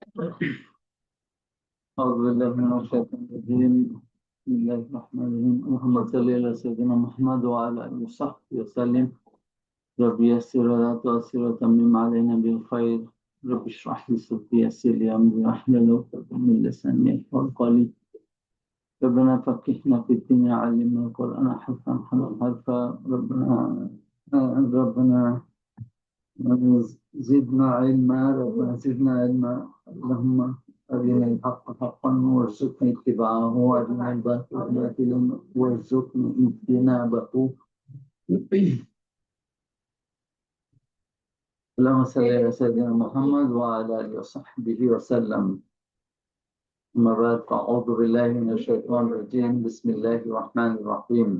أعوذ بالله من الشيطان الرجيم. بسم الله الرحمن الرحيم. اللهم صل على سيدنا محمد وعلى آله وصحبه وسلم. رب يسر ولا تعسر وتمم علينا بالخير. رب اشرح لي صدري ويسر لي أمري واحلل عقدة من لساني يفقهوا قولي. ربنا فقهنا في الدنيا علمنا القرآن حرفا ربنا زدنا علما. ربنا زدنا علما. اللهم أرنا الحق حقا وارزقنا اتباعه وأرنا الباطل باطلا وارزقنا اجتنابه. اللهم صل على سيدنا محمد وعلى آله وصحبه وسلم. أما بعد أعوذ بالله من الشيطان الرجيم. بسم الله الرحمن الرحيم.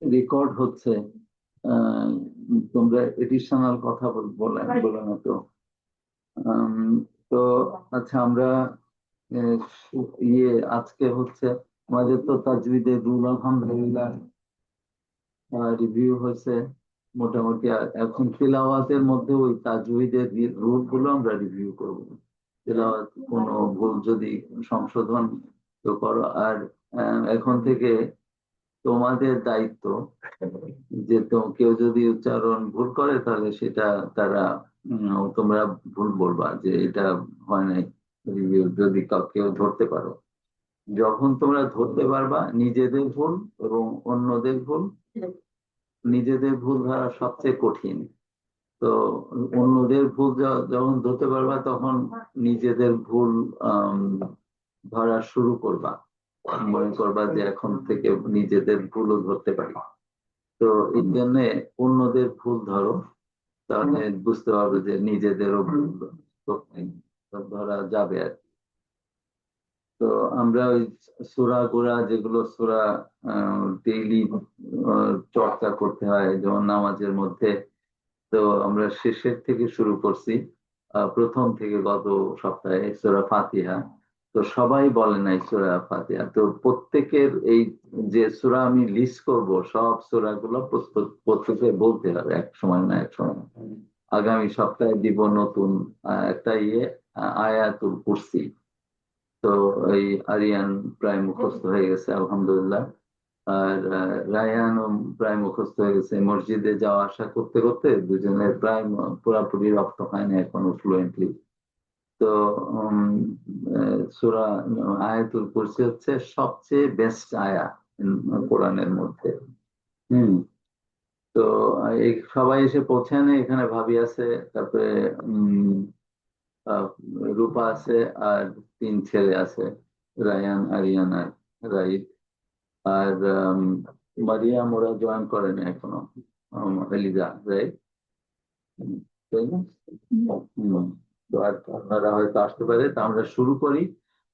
Record হচ্ছে, তোমরা additional কথা বলে না তো? তো আচ্ছা, আমরা আজকে হচ্ছে আমাদের তো তাজউীদের রুল আলহামদুলিল্লাহ রিভিউ হয়েছে মোটামুটি। এখন তিলাওয়াতের মধ্যে ওই তাজউীদের রুল গুলো আমরা রিভিউ করব। তিলাওয়াত কোনো ভুল যদি সংশোধন তো করো। আর এখন থেকে তোমাদের দায়িত্ব যে কেউ যদি উচ্চারণ ভুল করে তাহলে সেটা তারা তোমরা ভুল বলবা যে এটা হয় নাই। রিভিউ যদি কেউ ধরতে পারো, যখন তোমরা ধরতে পারবা নিজেদের ভুল এবং অন্যদের ভুল, নিজেদের ভুল ধরা সবচেয়ে কঠিন। তো অন্যদের ভুল যখন ধরতে পারবা তখন নিজেদের ভুল ধরা শুরু করবা। মনে করবা যে এখন থেকে নিজেদের ভুলও ধরতে পারি। তো এই জন্য অন্যদের ভুল ধরো, তাহলে বুঝতে পারবে যে নিজেদেরও ভুল ধরা যাবে আর কি। তো আমরা ওই সূরা গুলা, যেগুলো সূরা ডেইলি চর্চা করতে হয় যেমন নামাজের মধ্যে, তো আমরা শেষের থেকে শুরু করছি। প্রথম থেকে গত সপ্তাহে সূরা ফাতিহা। তো সবাই বলে নাই সূরা ফাতিহা। তো প্রত্যেকের এই যে সূরা আমি লিস্ট করব, সব সূরা গুলো প্রত্যেকে বলতে হবে এক সময় না এক সময়। আগামী সপ্তাহে দিব নতুন একটা আয়াতুল কুরসি। তো এই আরিয়ান প্রায় মুখস্থ হয়ে গেছে আলহামদুলিল্লাহ। আর রায়ানও প্রায় মুখস্থ হয়ে গেছে। মসজিদে যাওয়া আসা করতে করতে দুজনের প্রায় পুরাপুরি রপ্ত হয় না এখনো ফ্লুয়েন্টলি। তো সূরা আয়াতুল কুরসি হচ্ছে সবচেয়ে বেস্ট আয়া কোরআনের মধ্যে। হুম। তো এই সবাই এসে পৌঁছায়, এখানে ভাবি আছে, তারপরে রূপা আছে, আর 3 ছেলে আছে, রায়ান, আরিয়ান আর রাইদ। আর মারিয়াম ওরা জয়েন করেনি এখনো, এলিজা, রাইট? তাই না? তো আর আপনারা হয়তো আসতে পারে। তা আমরা শুরু করি।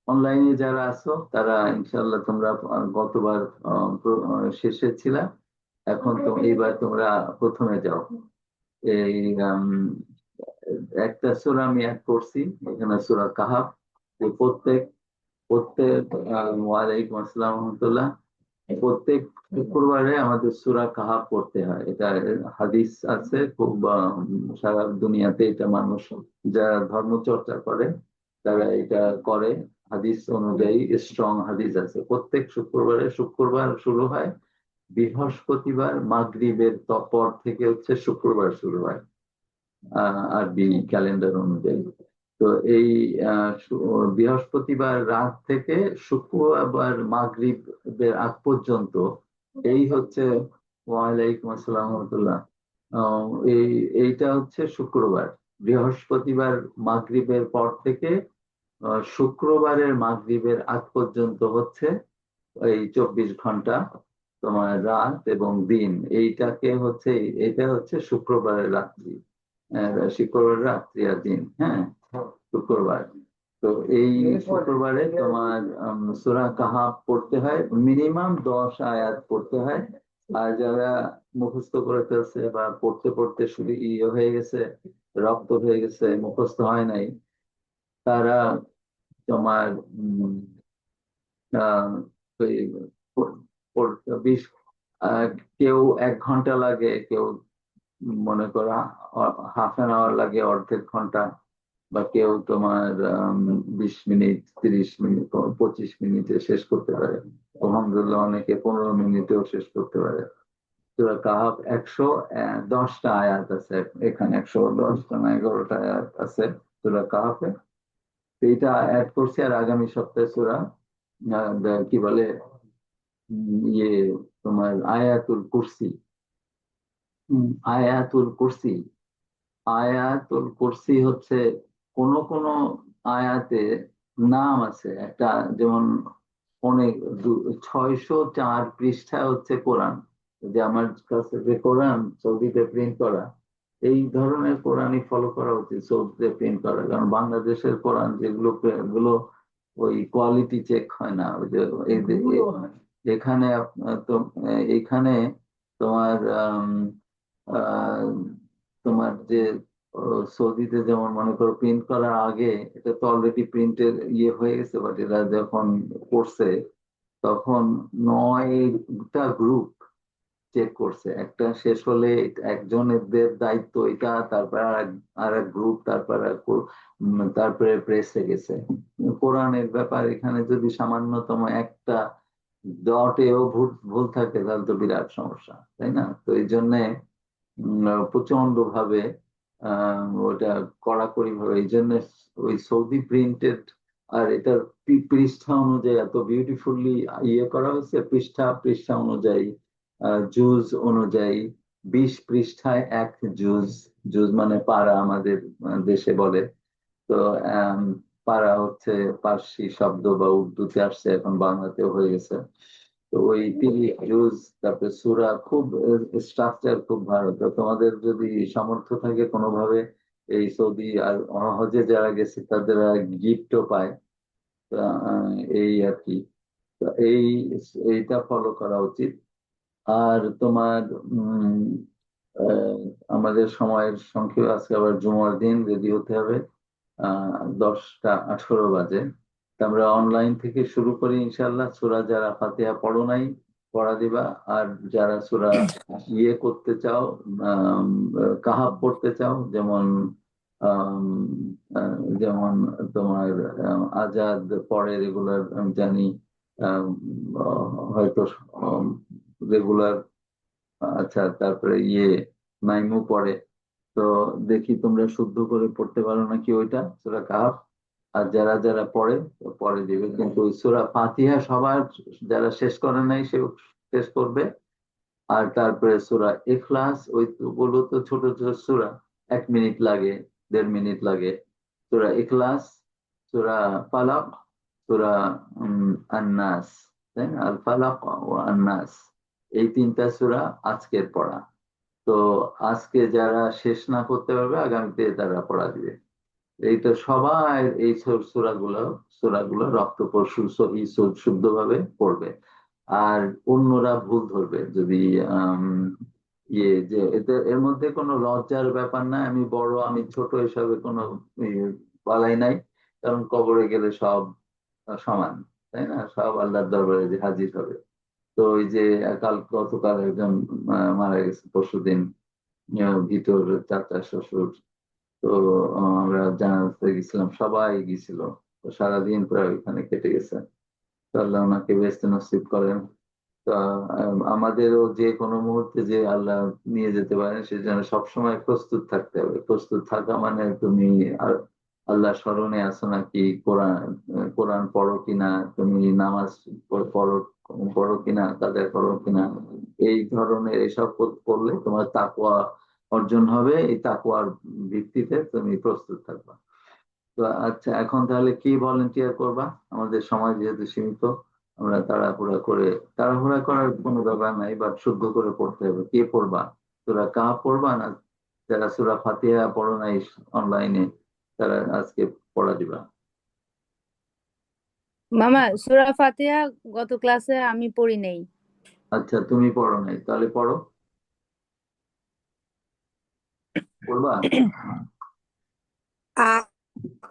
অনলাইনে যারা আছো তারা ইনশাল্লাহ তোমরা গতবার শেষে ছিলা, এখন তো এইবার তোমরা প্রথমে যাও। এই একটা সূরা আমি অ্যাড করছি এখানে, সূরা কাহাফ। প্রত্যেক প্রত্যেক ওয়ালাইকুম আসসালাম রহমতুল্লাহ। প্রত্যেক শুক্রবারে আমাদের সূরা কাহাফ পড়তে হয়। এটা হাদিস আছে খুব, সারা দুনিয়াতে এটা মানুষ যারা ধর্ম চর্চা করে তারা এটা করে। হাদিস অনুযায়ী স্ট্রং হাদিস আছে, প্রত্যেক শুক্রবারে, শুক্রবার শুরু হয়, বৃহস্পতিবার মাগরিবের পর থেকে হচ্ছে শুক্রবার শুরু হয় আরবি ক্যালেন্ডার অনুযায়ী। তো এই বৃহস্পতিবার রাত থেকে শুক্রবার মাগরিবের আগ পর্যন্ত এই হচ্ছে, ওয়ালাইকুম আসসালাম রহমতুল্লাহ, এই এইটা হচ্ছে শুক্রবার। বৃহস্পতিবার মাগরিবের পর থেকে শুক্রবারের মাগরিবের আগ পর্যন্ত হচ্ছে এই 24 ঘন্টা তোমার রাত এবং দিন। এটা হচ্ছে শুক্রবারের রাত্রি, শুক্রবার রাত্রি আর দিন। হ্যাঁ, শুক্রবার। তো এই শুক্রবারে তোমার সূরা কাহাফ পড়তে হয়, মিনিমাম 10 আয়াত পড়তে হয়। আর যারা মুখস্থ করে ফেলছে বা পড়তে পড়তে শুধু হয়ে গেছে, রক্ত হয়ে গেছে, মুখস্থ হয় নাই, তারা তোমার আহ, ওই পড়তে 20, কেউ 1 ঘন্টা লাগে, কেউ মনে করো হাফ অ্যান আওয়ার লাগে, অর্ধেক ঘন্টা, বা কেউ তোমার 20 মিনিট, 30 মিনিট, 25 মিনিটে শেষ করতে পারে। আলহামদুলিল্লাহ অনেকে 15 মিনিটেও শেষ করতে পারে। সূরা কাহাফ 110টা আয়াত আছে, এখানে 110টা না 11টা আয়াত আছে সূরা কাহাফে। তো এইটা অ্যাড করছি, আর আগামী সপ্তাহে সূরা কি বলে ইয়ে তোমার আয়াতুল কুরসি। আয়াতুল কুরসি, আয়াতুল কুরসি হচ্ছে কোন কোন আয়াতে নাম আছে একটা, যেমন অনেক 604 পৃষ্ঠা হচ্ছে কোরআন। যে আমার কাছে যে কোরআন সৌদিতে প্রিন্ট করা, এই ধরনের কোরআনই ফলো করা উচিত সৌদিতে প্রিন্ট করা, কারণ বাংলাদেশের কোরআন যেগুলো গুলো ওই কোয়ালিটি চেক হয় না। ওই যে এখানে তো এখানে তোমার আহ, তোমার যে সৌদিতে যেমন মনে করো প্রিন্ট করার আগে এটা তো অলরেডি প্রিন্টের ইয়ে হয়ে গেছে, বাট এরা যখন করছে তখন 9টা গ্রুপ চেক করছে। একটা শেষ হলে একজনের দায়িত্ব এটা, তারপরে আর এক গ্রুপ, তারপরে প্রেসে গেছে। কোরআনের ব্যাপার এখানে যদি সামান্যতম একটা ডটেও ভুল ভুল থাকে তাহলে তো বিরাট সমস্যা, তাই না? তো এই জন্য প্রচন্ড ভাবে ওটা কড়াকড়ি ভাবে, এই জন্য ওই সৌদি প্রিন্টেড, আর এটার পৃষ্ঠা অনুযায়ী এত বিউটিফুলি ইয়ে করা হয়েছে, পৃষ্ঠা পৃষ্ঠা অনুযায়ী, জুজ অনুযায়ী। 20 পৃষ্ঠায় এক জুজ। জুজ মানে পারা আমাদের দেশে বলে। তো আম, পারা হচ্ছে পার্সি শব্দ, বা উর্দুতে আসছে, এখন বাংলাতেও হয়ে গেছে। তো ওই 30 জুজ, তারপরে সূরা, খুব স্ট্রাকচার খুব ভালো। তো তোমাদের যদি সামর্থ্য থাকে কোনোভাবে, এই সৌদি আর হজে যারা গেছে তাদের গিফটও পায়। তো, এই আর কি। তো এইটা ফলো করা উচিত। আর তোমার উম আহ, আমাদের সময়ের সংক্ষেপ, আজকে আবার জুমার দিন, রেডি হতে হবে। 10টা 18 বাজে। তা আমরা অনলাইন থেকে শুরু করি ইনশাল্লাহ। সূরা যারা ফাতিহা পড়ো নাই পড়া দিবা, আর যারা সূরা ইয়ে করতে চাও, আম, কাহাফ পড়তে চাও, যেমন আম, যেমন তোমার আজাদ পড়ে রেগুলার, আমি জানি। আম, হয়তো রেগুলার, আচ্ছা, তারপরে ইয়ে নাইমু পড়ে। তো দেখি তোমরা শুদ্ধ করে পড়তে পারো নাকি ওইটা সূরা কাহাফ। আর যারা যারা পড়ে তো পড়ে দিবে, কিন্তু ওই সূরা ফাতিহা সবার যারা শেষ করে নাই সে শেষ করবে। আর তারপরে সূরা ইখলাস, ওই তো বলো তো ছোট ছোট সূরা, 1 মিনিট লাগে, 1.5 মিনিট লাগে। সূরা ইখলাস, সূরা ফালাক, সূরা আন্নাস, তাই না? আল ফালাক ও আন্নাস, এই 3টা সূরা আজকের পড়া। তো আজকে যারা শেষ না করতে পারবে আগামীতে তারা পড়া দিবে। এই তো সবাই এই সূরাগুলো রক্ত পরশু সহি শুদ্ধভাবে পড়বে। আর অন্যরা ভুল ধরবে যদি আম, ইয়ে যে এতে, এর মধ্যে কোনো লজ্জার ব্যাপার নাই। আমি বড়, আমি ছোট, এসবে কোনো বালাই নাই। কারণ কবরে গেলে সব সমান, তাই না? সব আল্লাহর দরবারে যে হাজির হবে। তো ওই যে গতকাল একজন মারা গেছে পরশুদিন, ভিতর চাচা শ্বশুর। তো আমরা জানাতে গেছিলাম, সবাই গেছিল। তো সারাদিন প্রায় ওইখানে কেটে গেছে। তো আল্লাহ ওনাকে বেহেশতে নসিব করেন। তো আমাদেরও যে কোনো মুহূর্তে যে আল্লাহ নিয়ে যেতে পারেন, সেজন্য সবসময় প্রস্তুত থাকতে হবে। প্রস্তুত থাকা মানে তুমি আর আল্লাহ স্মরণে আছো নাকি, কোরআন কোরআন পড়ো কিনা, তুমি নামাজ পড়ো পড়ো কিনা, কাজা করো কিনা, এই ধরনের এসব করলে তোমার তাকওয়া অর্জন হবে। এই তাকওয়ার ভিত্তিতে তুমি প্রস্তুত থাকবা। তো আচ্ছা, এখন তাহলে কি ভলেন্টিয়ার করবা? আমাদের সময় যেহেতু সীমিত, আমরা তাড়াহুড়া করার কোনো ব্যাপার নাই, বাট শুদ্ধ করে পড়তে হবে। কে পড়বা? সূরা কাহফ পড়বা, না যারা সূরা ফাতিহা পড়ো নাই অনলাইনে তারা আজকে পড়া দিবা? মামা, সূরা ফাতিহা গত ক্লাসে আমি পড়ি নাই। আচ্ছা, তুমি পড়ো নাই, তাহলে পড়ো। পড়বা?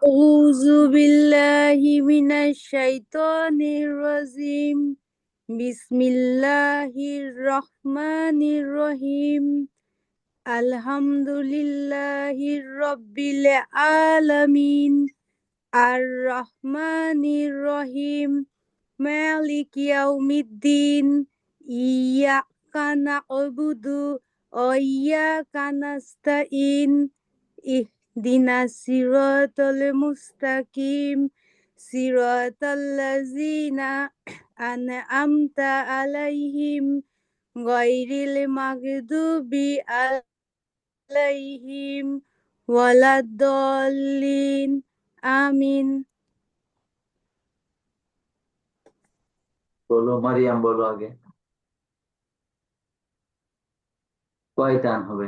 আউযু বিল্লাহি মিনাশ শাইতানির রাজিম। বিসমিল্লাহির রহমানির রহিম। আলহামদুলিল্লাহি রব্বিল আলামিন আর রহমানির রহিম মালিক ইয়াউমিদ্দিন ইয়াকা না'বুদু ওয়া ইয়াকা নাস্তাইন ইহদিনাস সিরাতাল মুস্তাকিম সিরাতাল লাযিনা আন'আমতা আলাইহিম গায়রিল মাগদুবি আলাইহিম ওয়ালাদ-দাল্লিন আমিন। বলো মারিয়াম, বলো আগে কয় টান হবে?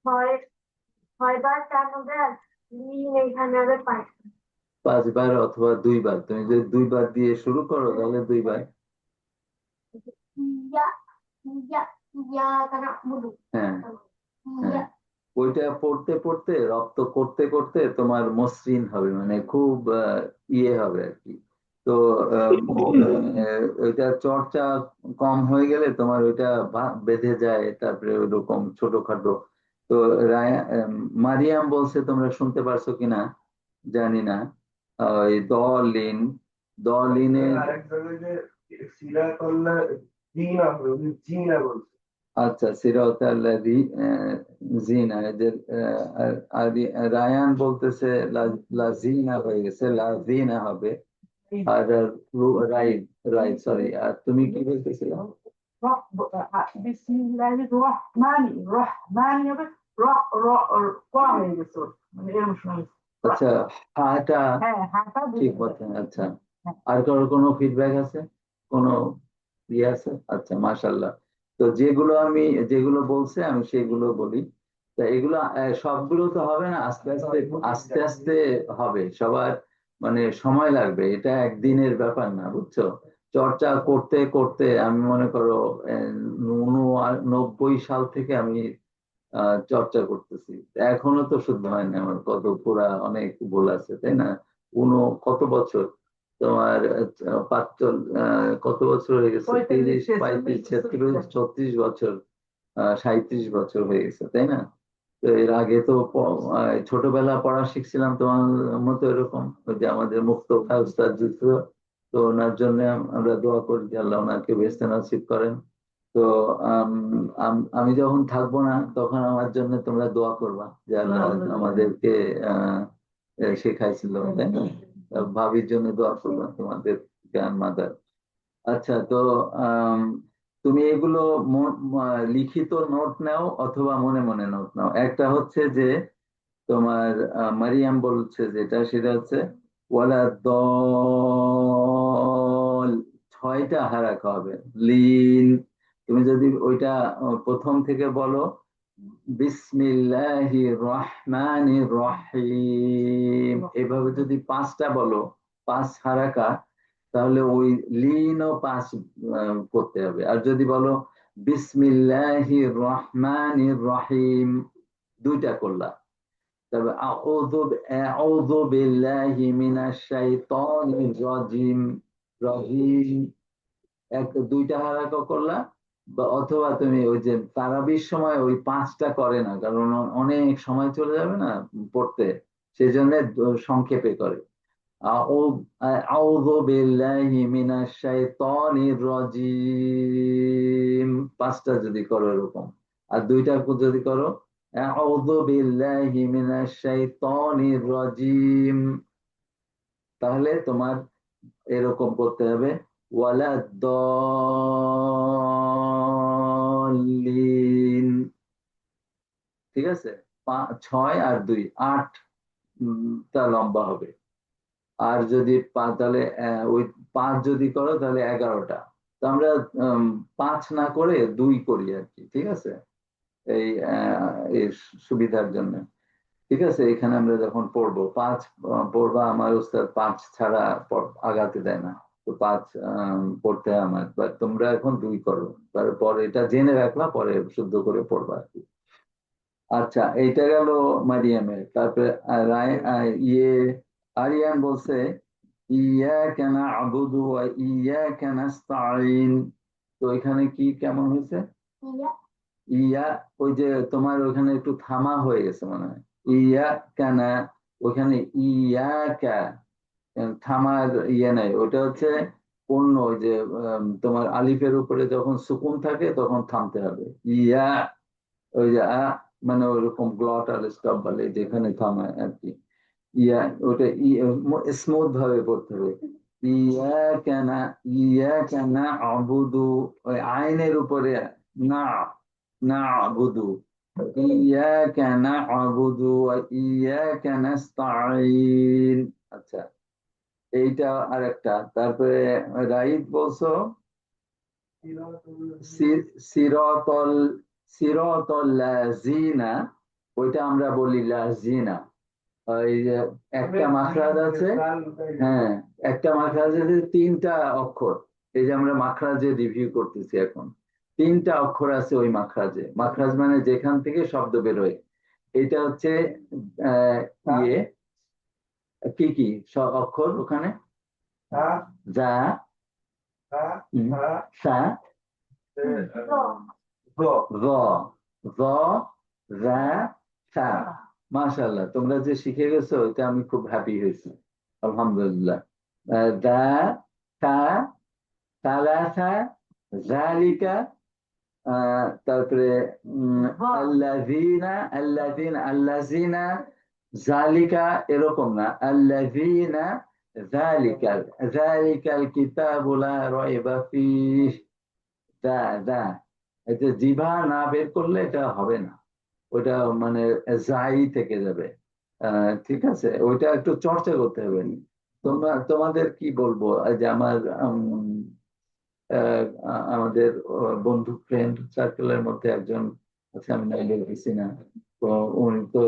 ছয় ছয়বার টান হবে আর লিন এখানে হবে 5 বার অথবা 2 বার। তুমি যদি 2 বার দিয়ে শুরু করো তাহলে 2 বার। ইয়া ইয়া ইয়া কানা মুদু হ্যাঁ ইয়া হ্যাঁ, ওইটা পড়তে পড়তে রপ্ত করতে করতে তোমার মসৃণ হবে, মানে খুব ইয়ে হবে আর কি। তো ওইটা চর্চা কম হয়ে গেলে তোমার ওইটা বেঁধে যায়, তারপরে ওইরকম ছোটখাটো। তো মারিয়াম বলছে, তোমরা শুনতে পারছো কিনা জানি না। ওই দলিন, দলিনের আরেক জায়গায় যে সিরাতাল্লাহ জিনা হবে, উনি জিনা বলছে। আচ্ছা, সিরাতাল্লাযী জিনা, এদের রায়ান বলতেছে লাজিনা হয়ে গেছে, লাজিনা হবে। আর রাইট রাইট, সরি। আর তুমি কি বলতেছিলে? বিসমিল্লাহির রহমানির রহমানি হবে র র ক হয়ে গেছে মানে এরকম সময়। আচ্ছা, হাটা হ্যাঁ হাঁটা ঠিক বলছেন। আচ্ছা, আর কারোর কোনো ফিডব্যাক আছে, কোনো ইয়ে আছে? আচ্ছা, মাশাল্লাহ। তো যেগুলো বলছে আমি সেগুলো বলি। তা এগুলো সবগুলো তো হবে না, আস্তে আস্তে আস্তে আস্তে হবে সবার, মানে সময় লাগবে, এটা একদিনের ব্যাপার না, বুঝছো? চর্চা করতে করতে আমি মনে করো 99 সাল থেকে আমি চর্চা করতেছি, এখনো তো শুদ্ধ হয় না আমার, কত পুরা অনেক ভুল আছে, তাই না? কত বছর তোমার কত বছর হয়ে গেছে? 30, 35, 36, 36 বছর, 37 বছর হয়ে গেছে, তাই না? তো এর আগে তো ছোটবেলা পড়া শিখছিলাম তোমার মতো এরকম, ওই যে আমাদের মুক্ত উস্তাদ যুদ্ধ। তো ওনার জন্য আমরা দোয়া করি যে আল্লাহ ওনাকে বেহেশতে নসিব করেন। তো আমি যখন থাকবো না তখন আমার জন্য তোমরা দোয়া করবা যে আল্লাহ আমাদেরকে আহ শেখাইছিল, তাই না? ভাবির জন্য দোয়া করবা, তোমাদের জ্ঞান মাদার। আচ্ছা, তো আম, তুমি এগুলো লিখিত নোট নাও অথবা মনে মনে নোট নাও। একটা হচ্ছে যে তোমার মারিয়াম বলছে যেটা, সেটা হচ্ছে ওয়ালা দল, 6টা হারাকা হবে। লিন, তুমি যদি ওইটা প্রথম থেকে বলো, বিসমিল্লাহির রহমানির রহিম, এভাবে যদি 5টা বলো, 5 হারাকা, তাহলে ওই লিনও 5 করতে হবে। আর যদি বলো বিসমিল্লাহির রহমানির রহিম, 2টা করলা। তবে আউযু বিল্লাহি মিনাশ শাইতানির রাজিম, রহিম 2টা হারাকা করলা। বা অথবা তুমি ওই যে তারাবির সময় ওই 5টা করে না, কারণ অনেক সময় চলে যাবে না পড়তে, সেই জন্য সংক্ষেপে করে। আউযু বিল্লাহি মিনাশ শাইতানির রাজিম, 5টা যদি করো এরকম। আর 2টা যদি করো আউযু বিল্লাহি মিনাশ শাইতানির রাজিম, তাহলে তোমার এরকম করতে হবে ওয়ালা দলিন। ঠিক আছে? 6 আর 2, 8টা লম্বা হবে। আর যদি তাহলে ওই 5 যদি করো তাহলে 11টা। তো আমরা 5 না করে 2 করি আর কি, ঠিক আছে? এই এই সুবিধার জন্য। ঠিক আছে, এখানে আমরা যখন পড়বো 5 পড়বা, আমার উস্তাদ 5 ছাড়া আগাতে দেয় না। তো 5 পড়তে হয় আমার, বাট তোমরা এখন 2 করো, তারপর এটা জেনে রাখলা, পরে শুদ্ধ করে পড়বা আর কি। আচ্ছা, এইটা গেল মারিয়ামের। তারপরে আরিয়ান বলছে ইয়াকা না'বুদু ওয়া ইয়াকা নাস্তাঈন। তো এখানে কি কেমন হয়েছে? ইয়া, ওই যে তোমার ওখানে একটু থামা হয়ে গেছে মনে হয়। ইয়া কানা, ওখানে ইয়া কা, থামার ইয়ে নাই, ওটা হচ্ছে পূর্ণ। ওই যে তোমার আলিফের উপরে যখন সুকুন থাকে তখন থামতে হবে। ইয়া, ওই যে মানে ওইরকম গ্লটাল স্টপ বলে যেখানে থামায় আর কি। ইয়া, ওটা স্মুথ ভাবে পড়তে হবে। ইয়া কেনা, ইয়া কেনা আবুদু, ওই আইনের উপরে না, না আবুদু, ইয়া কেনা আবুদু ইয়া কেনা স্তাইন। আচ্ছা, এইটা আরেকটা। তারপরে রাইট বলছো সিরতল, সিরতল লাজিনা, ওইটা আমরা বলি লাজিনা। এই যে একটা মাখরাজ আছে, হ্যাঁ, একটা মাখরাজ আছে, তিনটা অক্ষর। এই যে আমরা মাখরাজে রিভিউ করতেছি এখন, তিনটা অক্ষর আছে ওই মাখরাজে। মাখরাজ মানে যেখান থেকে শব্দ বেরোয়। এটা হচ্ছে আহ, ইয়ে কি কি সব অক্ষর ওখানে? যা, সা, র, র, রা, সা। মাশাআল্লাহ, তোমরা যে শিখে গেছো এটা আমি খুব হ্যাপি হয়েছি, আলহামদুলিল্লাহ। দা, তা, তালাসা, জালিকা, তারপরে আল্লাযিনা, আল্লাযিনা, আল্লাযিনা, জালিকা, এরকম না, আল্লাযিনা, জালিকাল, জালিকাল কিতাবু লা রাইবা ফীহ। দা, দা, এটা জিভা না বের করলে এটা হবে না, ওটা মানে যাই থেকে যাবে। ঠিক আছে, ওইটা একটু চর্চা করতে হবে। তোমাদের কি বলবো, এই যে আমার আমাদের বন্ধু ফ্রেন্ড সার্কেলের মধ্যে একজন আছে, আমি নাইলে গেছি না, তো উনি তো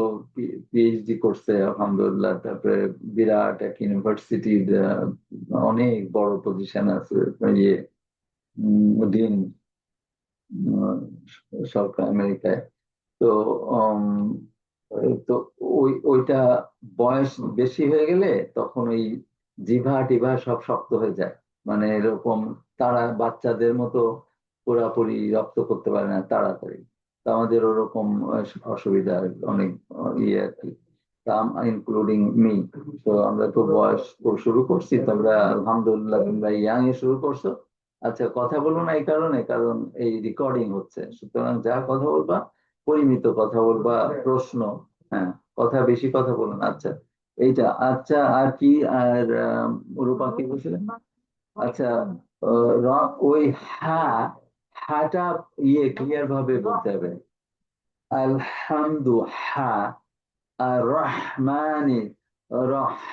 পিএইচডি করছে আলহামদুলিল্লাহ। তারপরে বিরাট এক ইউনিভার্সিটির অনেক বড় পজিশন আছে, ইয়ে ডিন, সরকার আমেরিকায়। তো উম, তো ওইটা বয়স বেশি হয়ে গেলে তখন ওই জিভা টিভা সব শক্ত হয়ে যায়, মানে এরকম তারা বাচ্চাদের মতো পুরাপুরি রপ্ত করতে পারে না তাড়াতাড়ি। তো আমাদের ওরকম অসুবিধা অনেক ইয়ে আর কি, ইনক্লুডিং মি। তো আমরা তো বয়স শুরু করছি, তোমরা আলহামদুলিল্লাহ তোমরা ইয়াং এ শুরু করছো। আচ্ছা, কথা বলো না এই কারণে, কারণ এই রেকর্ডিং হচ্ছে, সুতরাং যা কথা বলবা পরিমিত কথা বলবা। প্রশ্ন, হ্যাঁ, কথা বেশি কথা বলো না। আচ্ছা, এইটা আচ্ছা। আর কি, আর রূপা কি বলছিলেন? আচ্ছা, ওই হা, হাটা ইয়ে ক্লিয়ার ভাবে বলতে হবে। আলহামদু, হা। আর রহমানি,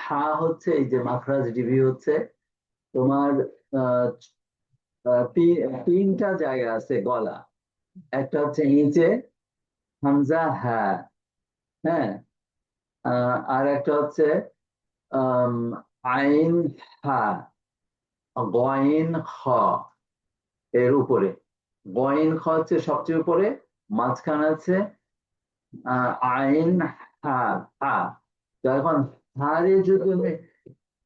হা হচ্ছে এই যে মাখরাজ রিভিউ হচ্ছে তোমার আহ, তিনটা জায়গা আছে গলা। একটা হচ্ছে নিচে হামজা হা, হ্যাঁ, আর একটা হচ্ছে আম, আইন হা, গয়েন খ, এর উপরে। গয়েন খ হচ্ছে সবচেয়ে উপরে, মাঝখানে আছে আইন হা, হা। তো এখন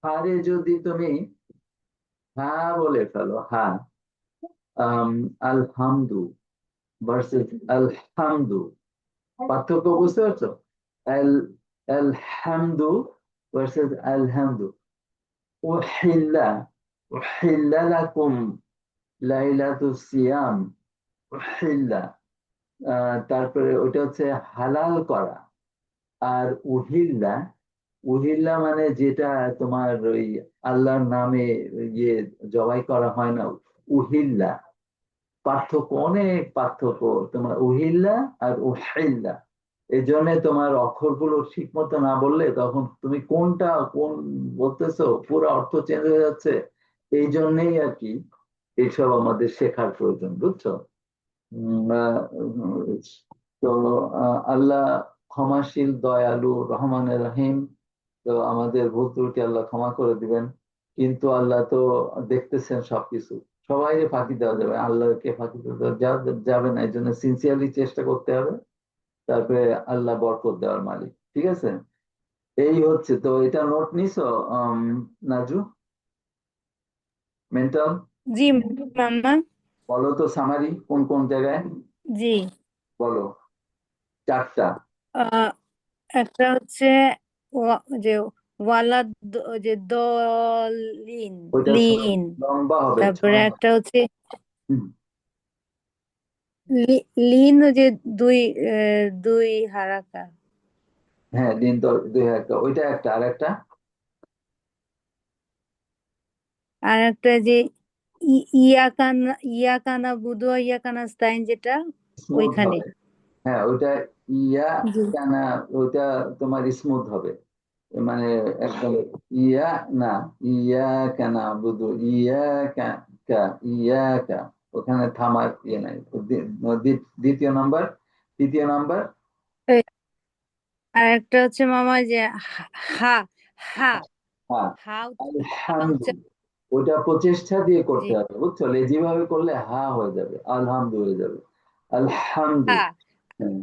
হারে যদি তুমি হা বলে ফেলো, হা, আলহামদু ভার্সেস আলহামদু, পার্থক্য বুঝতে পারছো? আল আলহামদু ভার্সেস আলহামদু। উহিল্লা, উহিল্লা লাকুম লাইলাতুস সিয়াম, উহিল্লা। তারপরে ওটা হচ্ছে হালাল করা। আর উহিল্লা, উহিল্লা মানে যেটা তোমার ওই আল্লাহর নামে ইয়ে জবাই করা হয় না, উহিল্লা। পার্থক্য, অনেক পার্থক্য তোমার উহিল্লা আর উহিল্লা। এই জন্য তোমার অক্ষরগুলো ঠিক মতো না বললে তখন তুমি কোনটা কোন বলতেছো পুরো অর্থ চেঞ্জ হয়ে যাচ্ছে। এই জন্যই আর কি এইসব আমাদের শেখার প্রয়োজন, বুঝছো? উম, তো আল্লাহ ক্ষমাশীল, দয়ালু, রহমানের রহিম। তো আমাদের ভুল ত্রুটি আল্লাহ ক্ষমা করে দিবেন, কিন্তু আল্লাহ তো দেখতেছেন সবকিছু। সবাই ফাঁকি দেওয়া যাবে, আল্লাহকে ফাঁকি দেওয়া যাবে না। এই জন্য সিনসিয়ারলি চেষ্টা করতে হবে, তারপরে আল্লাহ বরকত দেওয়ার মালিক। ঠিক আছে, এই হচ্ছে। তো এটা নোট নিছো নাজু, মেন্টাল? জি মামা। বলো তো সামারি কোন কোন জায়গায়, জি। বলো চারটা। আহ, একটা হচ্ছে যে ওয়ালাদ, যে দলিন, ওইটা লিন। লম্বা হবে, তারপরে 6 একটা হচ্ছে হুম, লিন, যে দুই দুই হারাকা। হ্যাঁ দিন তো 2 একটা, ওইটা একটা, আর একটা আর একটা যে ইয়াকানা, ইয়াকানা বুধ, ইয়াকানা স্তাইন, যেটা স্মুথ ওইখানে। হবে। হ্যাঁ ওইটা ইয়া জি। কানা, ওইটা তোমার স্মুথ হবে, মানে একদম ইয়া না, ইয়া কানা বুধু, ইয়া কা কা, ইয়া কা, ওখানে থামার ইয়ে নাই। দ্বিতীয় নাম্বার, তৃতীয় নাম্বার, এই, আর একটা হচ্ছে মামা যে হা, হা, হ্যাঁ হা হা আলহামদু, ওটা প্রচেষ্টা দিয়ে জি, করতে হবে, বুঝছো, যেভাবে করলে হা হয়ে যাবে, আলহামদু হয়ে যাবে, আলহামদু। হা। হ্যাঁ, জি।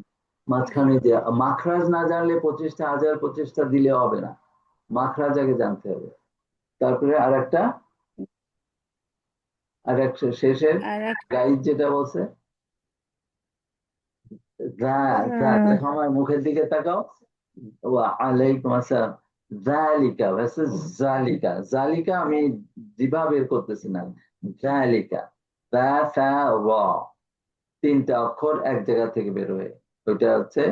মাঝখানে যে মাখরাজ না জানলে প্রচেষ্টা, হাজার প্রচেষ্টা দিলে হবে না, মাখরাজ আগে জানতে হবে। তারপরে আর একটা শেষের আর এক গাইড যেটা বলছে, যা যা, আহ, দেখো আমার মুখের দিকে তাকাও, ওয়া আলাইকুম আসসালাম, জালিকা ভার্সেস জালিকা, জালিকা আমি জিভা বের করতেছি না, জালিকা, তা সা ওয়া, 3টা অক্ষর এক জায়গা থেকে বের হয়ে, ওইটা হচ্ছে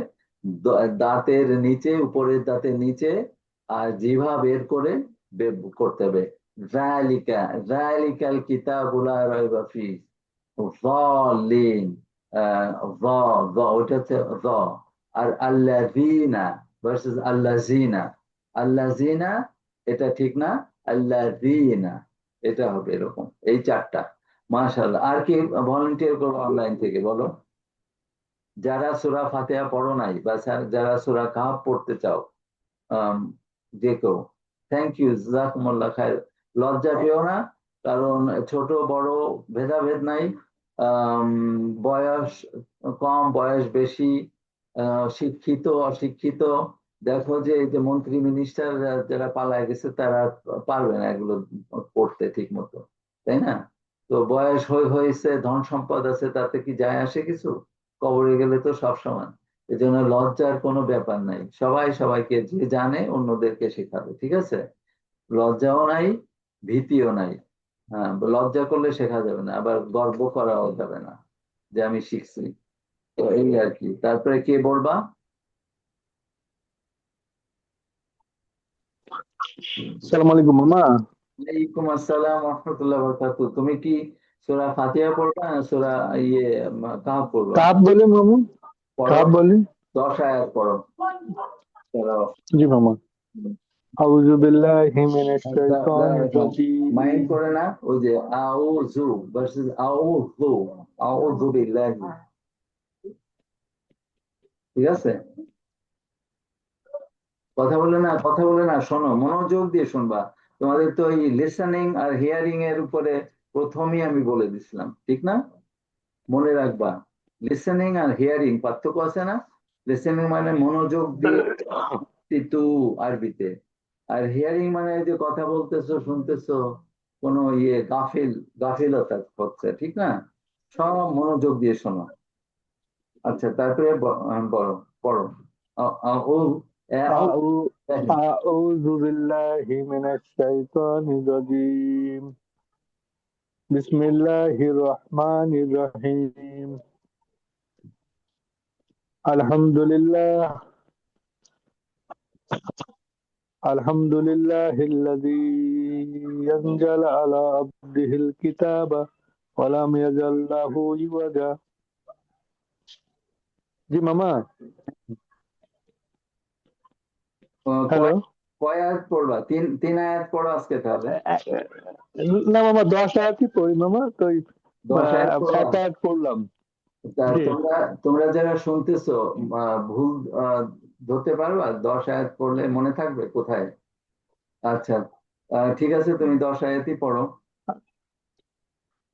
দাঁতের নিচে, উপরের দাঁতের নিচে, আর জিভা বের করে করতে হবে। জালিকা, জালিকাল কিতাবু লা রাইবা ফি, যালিন, য, ওইটা হচ্ছে য। আর আল্লাযিনা ভার্সেস আল্লাযিনা, আল্লাযিনা এটা ঠিক না, আল্লাযিনা এটা হবে, এরকম এই 4টা। মাশাআল্লাহ, আর কি ভলেন্টিয়ার করবো অনলাইন থেকে, বলো যারা সূরা ফাতিহা পড়ো নাই, বা যারা সূরা কাহফ পড়তে চাও, আম, যে কেউ। থ্যাংক ইউ, জাযাকুমুল্লাহ খায়ের। লজ্জা পেও না, কারণ ছোট বড় ভেদাভেদ নাই। আম, বয়স কম বয়স বেশি, শিক্ষিত অশিক্ষিত, দেখো যে এই যে মন্ত্রী মিনিস্টার যারা পালায় গেছে, তারা পারবে না এগুলো পড়তে ঠিক মতো, তাই না? তো বয়স হয়েছে, ধন সম্পদ আছে, তাতে কি যায় আসে কিছু? কবরে গেলে তো সব সমান। এজন্য লজ্জার কোনো ব্যাপার নাই, সবাই সবাইকে যে জানে অন্যদেরকে শেখাবে, ঠিক আছে? লজ্জাও নাই, ভীতিও নাই। হ্যাঁ, লজ্জা করলে শেখা যাবে না, আবার গর্ব করাও যাবে না যে আমি শিখছি। তো এই আর কি, তারপরে কে বলবা? আসসালামু আলাইকুম মামা। ওয়ালাইকুম আসসালাম রহমতুল্লাহ বরকাতু। তুমি কি সূরা ফাতিহা পড়বা না সূরা ইয়ে কাহফ পড়বা? কাপ বলে মামু, পড়ো, কাপ বলে। 10 আয়াত পড়ো, চলো। জি মামা। আউযু বিল্লাহি মিনাশ শাইতানির মাইন্ড রাজিম। করে না, ওই যে আউযু ভার্সেস আউযু, আউযু বিল্লাহি, ঠিক আছে? কথা বলে না, শোনো, মনোযোগ দিয়ে শুনবা। তোমাদের তো এই লিসেনিং আর হিয়ারিং এর উপরে প্রথমেই আমি বলে দিছিলাম, ঠিক না? মনে রাখবা, লিসেনিং আর হিয়ারিং পার্থক্য আছে না? লিসেনিং মানে মনোযোগ দিয়ে, তিতু আরবিতে। আর হিয়ারিং মানে এই যে কথা বলতেছো, শুনতেছো, কোনো ইয়ে গাফিলতা হচ্ছে, ঠিক না? সব মনোযোগ দিয়ে শোনো। আচ্ছা, তারপরে বলো, পড়ো। ও, আউ আউযু বিল্লাহি মিনাশ শাইতানির রাজিম। বিসমিল্লাহির রহমানির রহিম। আলহামদুলিল্লাহ, আলহামদুলিল্লাহিল্লাযী আনজালা আলা আবদিহিল কিতাবা ওয়া লাম ইয়াজাল লাহু ইওয়াজা। জি মামা। হ্যালো। কয় আয়াত পড়বা? তিন তিন আয়াত পড়ো আজকে তাহলে। না মামা, 10 আয়াতই পড়ি মামা, তো 10 আয়াত পড়বা। 7 আয়াত পড়লাম। তা জি। তোমরা যারা শুনতেছো, ভুল ধরতে পারবা? 10 আয়াত পড়লে মনে থাকবে কোথায়? আচ্ছা, ঠিক আছে, তুমি 10 আয়াতই পড়ো।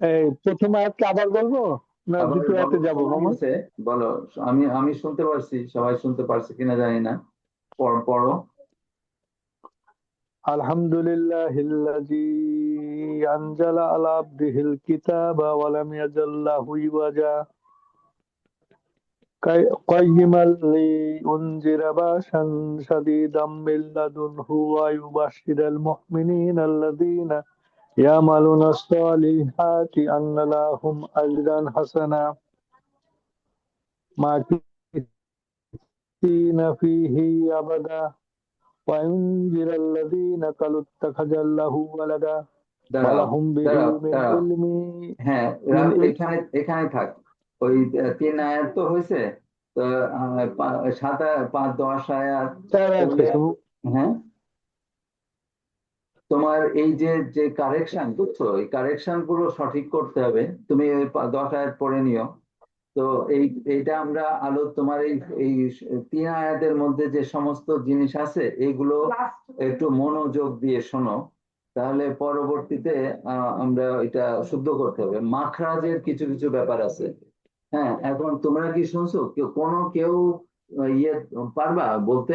এই প্রথম আয়াতকে আবার বলবো না আবার দ্বিতীয় বলো, আয়াতে যাবো শোনা মামা? গেছে, বলো। আমি শুনতে পারছি, সবাই শুনতে পারছে কিনা জানি না, পড়ো। الحمد لله الذي أنزل على عبده الكتاب ولم يجعل له عوجا قيما لينذر بأسا شديدا من لدنه ويبشر المؤمنين الذين يعملون الصالحات أن لهم أجرا حسنا ماكثين فيه أبدا وينذر الذين قالوا اتخذ الله ولدا দাঁড়াও ولهم به দাঁড়াও من দাঁড়াও علم হ্যাঁ من এখানে এখানে থাক ওই 3 আয়াত তো হয়েছে তো 7 5 10 আয়াত পড়লে হ্যাঁ তোমার এই যে যে কারেকশন বুঝছো এই কারেকশন গুলো সঠিক করতে হবে তুমি ওই 10 আয়াত পড়ে নিও তো এইটা আমরা তোমার এই এই 3 আয়াতের মধ্যে যে সমস্ত জিনিস আছে এইগুলো একটু মনোযোগ দিয়ে শোনো তাহলে পরবর্তীতে আমরা এটা শুদ্ধ করতে হবে মাখরাজের কিছু কিছু ব্যাপার আছে হ্যাঁ এখন তোমরা কি শুনছো কেউ ইয়ে পারবা বলতে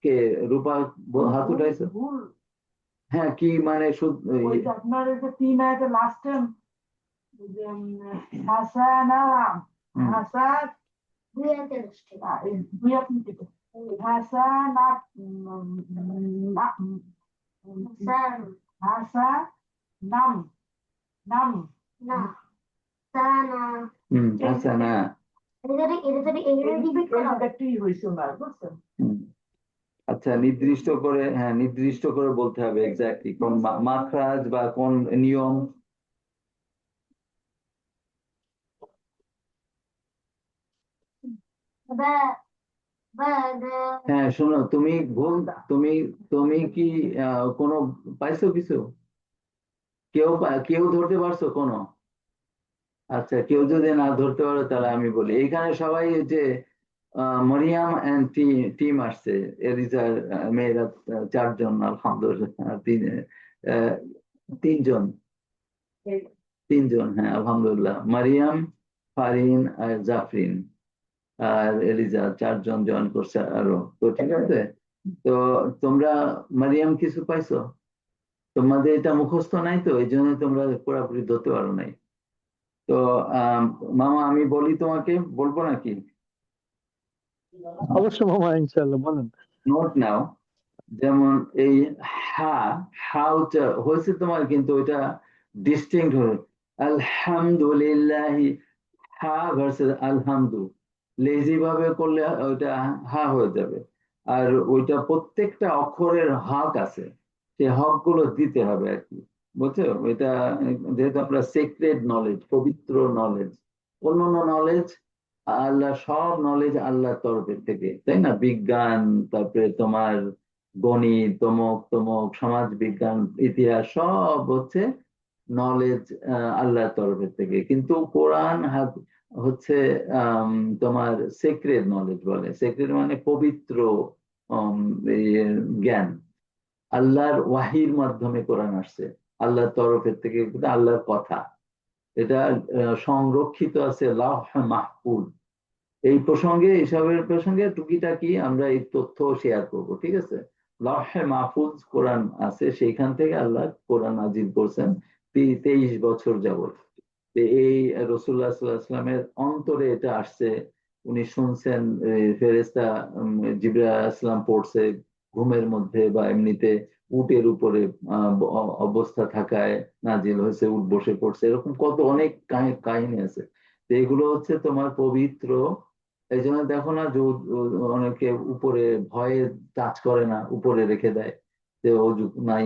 কে রূপা হাত উঠাইছো ভুল হ্যাঁ কি মানে ওই যে আপনার এই যে 3 আয়াতের লাস্ট টাইম যে হাসানা হাসান দুই আপনি দিতে হাসানা হাসা নাম নাম আচ্ছা না একটি হয়েছে ওনার বুঝছেন আচ্ছা নির্দিষ্ট করে হ্যাঁ নির্দিষ্ট করে বলতে হবে এক্স্যাক্টলি কোন মাখরাজ বা কোন নিয়ম হ্যাঁ শোনো তুমি ভুল তুমি তুমি কি কোনো পাইছো কিছু কেউ ধরতে পারছো কোনো আচ্ছা কেউ যদি না ধরতে পারো তাহলে আমি বলি এখানে সবাই যে মরিয়াম এন্ড টিম আসছে এলিজার মেয়েরা 4 জন আলহামদুলিল্লাহ তিনজন তিনজন হ্যাঁ আলহামদুলিল্লাহ মারিয়াম ফারিন আর জাফরিন আর এলিজা 4 জন জয়েন করছে আরো তো ঠিক আছে তো তোমরা মারিয়াম কিছু পাইছো তোমাদের এটা মুখস্থ নাই তো এই জন্য তোমরা পুরোপুরি ধরতে পারো নাই তো মামা আমি বলি তোমাকে বলবো নাকি অবশ্যই মামা ইনশাআল্লাহ বলেন নোট নাও যেমন এই হা হয়েছে তোমার কিন্তু ওইটা ডিস্টিংক্ট হলো আলহামদুলিল্লাহ হা ভার্সেস আলহামদু লেজি ভাবে করলে ওইটা হা হয়ে যাবে আর ওইটা প্রত্যেকটা অক্ষরের হক আছে সেই হক গুলো দিতে হবে আর কি বুঝছো এটা যেহেতু আমরা সেক্রেড নলেজ পবিত্র নলেজ অন্যান্য নলেজ আল্লাহ সব নলেজ আল্লাহর তরফের থেকে তাই না বিজ্ঞান তারপরে তোমার গণিত তমক তমক সমাজ বিজ্ঞান ইতিহাস সব হচ্ছে নলেজ আল্লাহর তরফের থেকে কিন্তু কোরআন হচ্ছে তোমার সেক্রেড নলেজ বলে সেক্রেড মানে পবিত্র জ্ঞান আল্লাহর ওয়াহির মাধ্যমে কোরআন আসছে আল্লাহর তরফের থেকে আল্লাহর কথা এটা সংরক্ষিত আছে লাউহ মাহফুজ এই প্রসঙ্গে এসবের প্রসঙ্গে টুকিটাকি আমরা এই তথ্য শেয়ার করব ঠিক আছে লাউহে মাহফুজ কোরআন আছে সেইখান থেকে আল্লাহ কোরআন নাজিল করছেন 23 বছর যাবত এই রাসূলুল্লাহ সাল্লাল্লাহু আলাইহি ওয়াসাল্লামের অন্তরে এটা আসছে উনি শুনছেন ফেরেশতা জিবরাইল আলাইহিস সালাম পড়ছে ঘুমের মধ্যে বা এমনিতে উটের উপরে অবস্থা থাকায় নাজিল হয়েছে উট বসে পড়ছে এরকম কত অনেক কাহিনী আছে এগুলো হচ্ছে তোমার পবিত্র এই জন্য দেখো না যে অনেকে উপরে ভয়ে টাচ করে না উপরে রেখে দেয় যে অজু নাই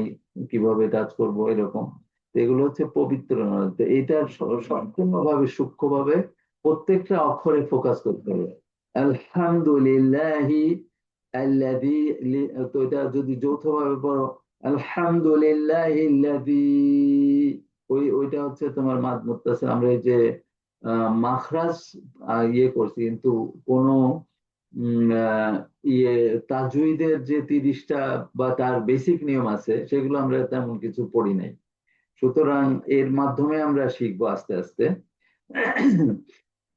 কিভাবে টাচ করবো এরকম এগুলো হচ্ছে পবিত্র নয় তো এইটার সম্পূর্ণভাবে সূক্ষ্মভাবে প্রত্যেকটা অক্ষরে ফোকাস করতে হবে আলহামদুলিল্লাহি আল্লাযী তো এটা যদি যৌথভাবে পড়ো আলহামদুলিল্লাহিল্লাযী ওইটা হচ্ছে তোমার মাদ মুত্তাসিল আমরা এই যে মাখরাজ ইয়ে করছি কিন্তু কোন ইয়ে তাজউইদের যে 30টা বা তার বেসিক নিয়ম আছে সেগুলো আমরা তেমন কিছু পড়ি নাই সুতরাং এর মাধ্যমে আমরা শিখবো আস্তে আস্তে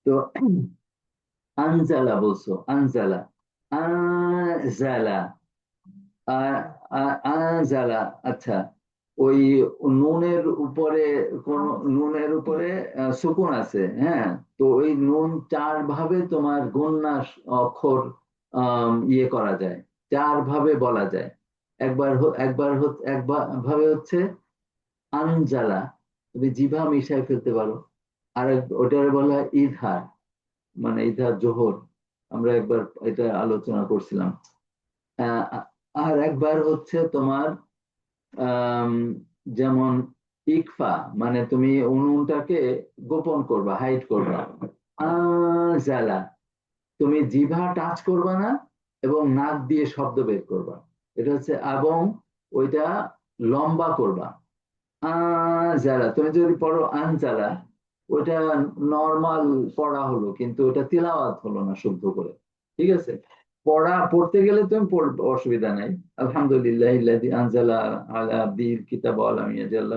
তো আনজালা বলছো আনজালা আনজালা আনজালা, আচ্ছা, ওই নুনের উপরে সুকুন আছে, হ্যাঁ। তো ওই নুন চার ভাবে তোমার গুণনা অক্ষর ইয়ে করা যায়, চার ভাবে বলা যায়। একবার ভাবে হচ্ছে আনজালা, তুমি জিভা মিশাই ফেলতে পারো। আর ওটার বলা হয় ইজহার, মানে ইজহার জোহর। আমরা একবার এটা আলোচনা করছিলাম। আহ, আর একবার হচ্ছে তোমার আম, যেমন ইকফা, মানে তুমি উনুনটাকে গোপন করবা, হাইড করবা। জালা, তুমি জিভা টাচ করবা না এবং নাক দিয়ে শব্দ বের করবা, এটা হচ্ছে, এবং ওইটা লম্বা করবা। যারা তুমি যদি পড়ো আনজালা, ওইটা নর্মাল পড়া হলো, কিন্তু ওটা তিলাওয়াত হলো না শুদ্ধ করে। ঠিক আছে, পড়তে গেলে তুমি অসুবিধা নাই। আলহামদুলিল্লাহ ইল্লাযী আনজালা আলা আবদিহিল কিতাবা ওয়া লাম ইয়াজআল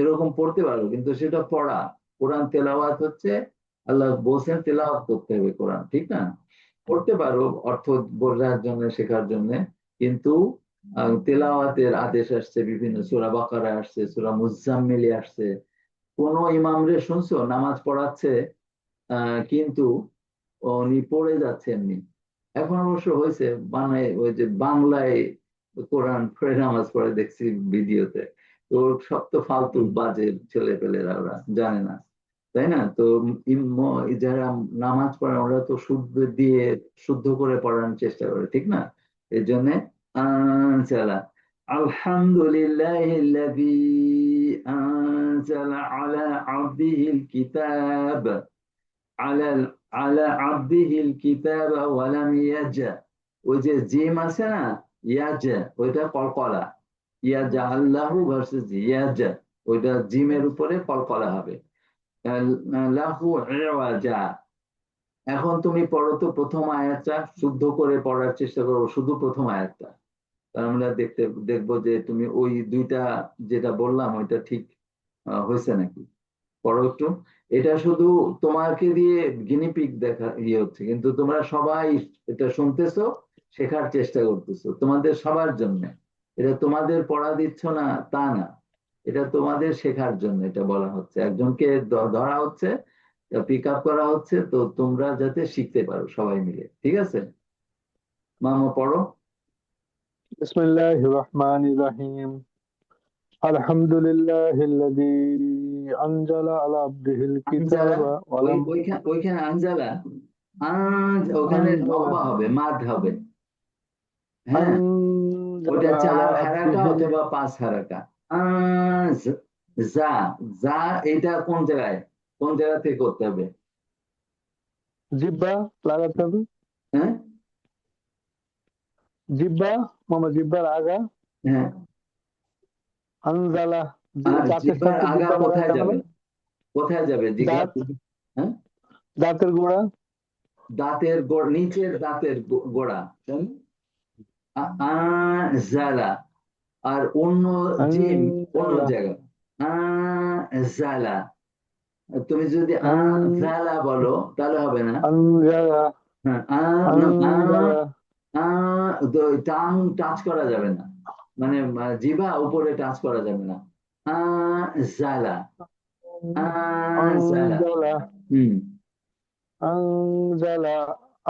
এরকম পড়তে পারো, কিন্তু সেটা পড়া। কোরআন তেলাওয়াত হচ্ছে, আল্লাহ বলছেন তেলাওয়াত করতে হবে কোরআন, ঠিক না? পড়তে পারো অর্থ বোঝার জন্য, শেখার জন্য, কিন্তু তেলাওয়াতের আদেশ আসছে বিভিন্ন, সূরা বাকারায় আসছে, সূরা মুজাম্মিলে আসছে। কোন ইমামরে শুনছো নামাজ পড়াচ্ছে, কিন্তু উনি পড়ে যাচ্ছে এমনি। এখন অবশ্য হয়েছে, মানে ওই যে বাংলায় কোরআন পড়ে নামাজ পড়ে দেখছি ভিডিওতে। তো সব তো ফালতু বাজে ছেলে পেলেরা, ওরা জানে না, তাই না? তো যারা নামাজ পড়ে ওরা তো শুদ্ধ দিয়ে শুদ্ধ করে পড়ানোর চেষ্টা করে, ঠিক না? এই জন্য আনজালা, আলহামদুলিল্লাহিল্লাযী আনজালা আলা আবদিহিল কিতাব, আলা আলা আবদিহিল কিতাব ওয়া লাম ইয়াজা, ওই যে জিম আছে না, ইয়াজা, ওইটা কলকলা। ইয়াজা আল্লাহু ভার্সেস ইয়াজা, ওইটা জিমের উপরে কলকলা হবে। লাহু ইওয়াজা। এখন তুমি পড়ো তো প্রথম আয়াতটা, শুদ্ধ করে পড়ার চেষ্টা করো, শুধু প্রথম আয়াতটা। তার আমরা দেখবো যে তুমি ওই দুইটা যেটা বললাম ওইটা ঠিক হয়েছে নাকি। পড়ো একটু। এটা শুধু তোমাকে দিয়ে গিনিপিগ দেখা হচ্ছে, কিন্তু তোমরা সবাই এটা শুনতেছো, শেখার চেষ্টা করতেছো, তোমাদের সবার জন্য। এটা তোমাদের পড়া দিচ্ছ না তা না, এটা তোমাদের শেখার জন্য এটা বলা হচ্ছে। একজনকে ধরা হচ্ছে, পিক আপ করা হচ্ছে, তো তোমরা যাতে শিখতে পারো সবাই মিলে, ঠিক আছে? মামা পড়ো। বিসমিল্লাহির রহমানির রহিম। আলহামদুলিল্লাহিল্লাযী আনজালা আলা আবদিহিল আনজালা, কিতাবা ওয়া লাম ওইখানে আনজালা, ওখানে আনজালা লম্বা হবে, মাদ হবে, হ্যাঁ। ওটা আনজালা আলা 4 হারাকা আবদিহিল অথবা 5 হারাকা। আহ, যা, যা, এটা কোন জায়গা থেকে করতে হবে? জিহ্বা লাগাতে হবে। হ্যাঁ, জিহ্বা, মামা জিহ্বার আগা। হ্যাঁ। আনজালা, আর দাঁতের জিহ্বার সাথে আগা জিহ্বা কোথায় লাগাতে যাবে? হবে। কোথায় যাবে জিগা? দাঁত, হ্যাঁ, দাঁতের গোড়া। দাঁতের নিচের দাঁতের গোড়া। জালা। আর অন্য জিম অন্য আনজালা, জায়গা। জালা, তুমি যদি আন জালা বলো তাহলে হবে না। আনজালা, হ্যাঁ, আনজালা, টাং টাচ করা যাবে না, মানে জিভা উপরে টাচ করা যাবে না। জালা, জালা। আনজালা, হুম, আনজালা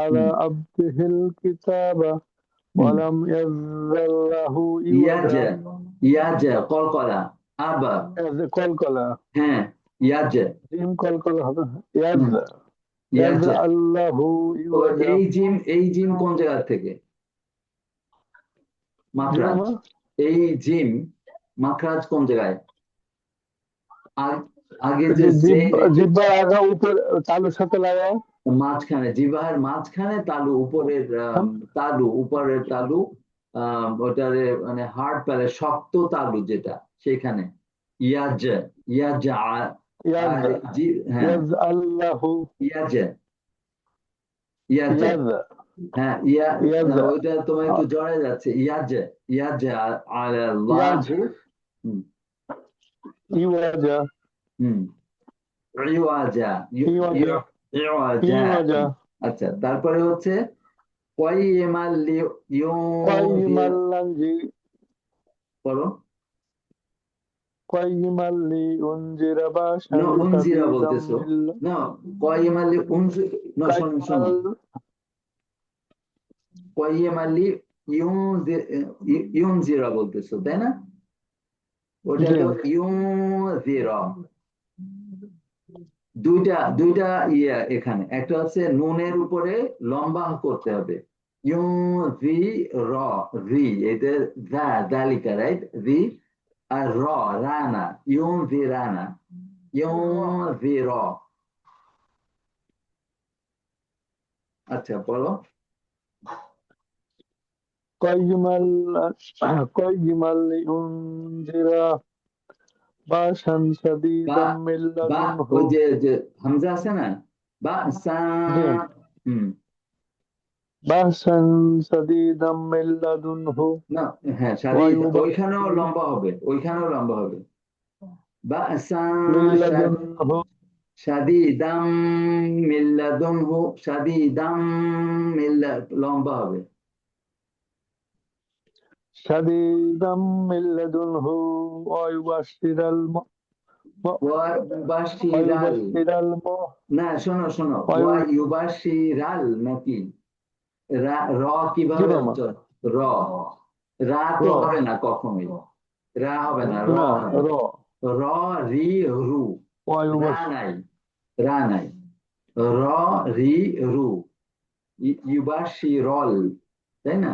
আলা হুম। আবদিহিল কিতাবা ওয়া হুম, লাম ইয়াজআল্লাহু ইয়াজ, ইওয়াজা। ইয়াজ কলকলা, আবা, কলকলা, হ্যাঁ, ইয়াজ, জিম কলকলা হবে। হুম, ইয়াজ। ইয়াজআল্লাহু ও, ইওয়াজা। এই জিম কোন জায়গা থেকে? জি মাখরাজ। মামা। এই জিম মাখরাজ কোন জায়গায়? আগ- আগে ওই যে যে জের, জিহ্বার আগা উপর তালুর সাথে লাগাও। মাঝখানে, জিহ্বার মাঝখানে তালু, উপরের উপরের তালু, ওটারে মানে হার্ড প্যালে শক্ত তালু যেটা, সেখানে ইয়াজ, ইয়াজ ইয়াজ, আর হ্যাঁ, ইয়াজআল্লাহু, ইয়াজ, ইয়াজ, ইয়াজ, হ্যাঁ, ইয়াজ, ওইটা তোমার একটু জড়ে যাচ্ছে, ইয়াজ, ইয়াজ ইয়াজ, আল্লাহু। হুম, ইওয়াজা, হুম, ইওয়াজা, ইওয়াজা, ইওয়াজা। ইওয়াজা, আচ্ছা, তারপরে হচ্ছে কয়িমাল قيما পড়ো قيما لينذر بأسا না উনজিরা شديدا বলতেছো من না কয়িমাল না শোনো শোনো قيما কয়িমাল ইউনজিরা বলতেছো তাই না ওটা জি হলো ইউনজিরা দুইটা দুইটা ইয়ে এখানে একটা হচ্ছে নুনের উপরে লম্বা করতে হবে ইউ ভি র ভি এটা দালিকা রাইট ভি আর রানা ইউ ভি রানা ইউ ভি আচ্ছা বলো قيما قيما لينذر بأسا বা شديدا من বা لدنه ওই যে হামজা আছে না বা সা জি হুম بأسا شديدا من لدنه না হ্যাঁ শাদি ওইখানেও ويبشر লম্বা হবে ওইখানেও লম্বা হবে বা সা من لدنه শাদিদাম মিল্লাদুনহু শাদিদাম লম্বা হবে شديدا من لدنه ويبشر ওয়াবাশিরাল না শোনো শোনো وي- ওয়াইবাশিরাল নাকি র জি কিভাবে মামা র রা র তো হবে না কখনোই রা হবে না র না হবে র র রি রু রা ويبشر নাই রা নাই র রি রু ইউবাশিরল তাই না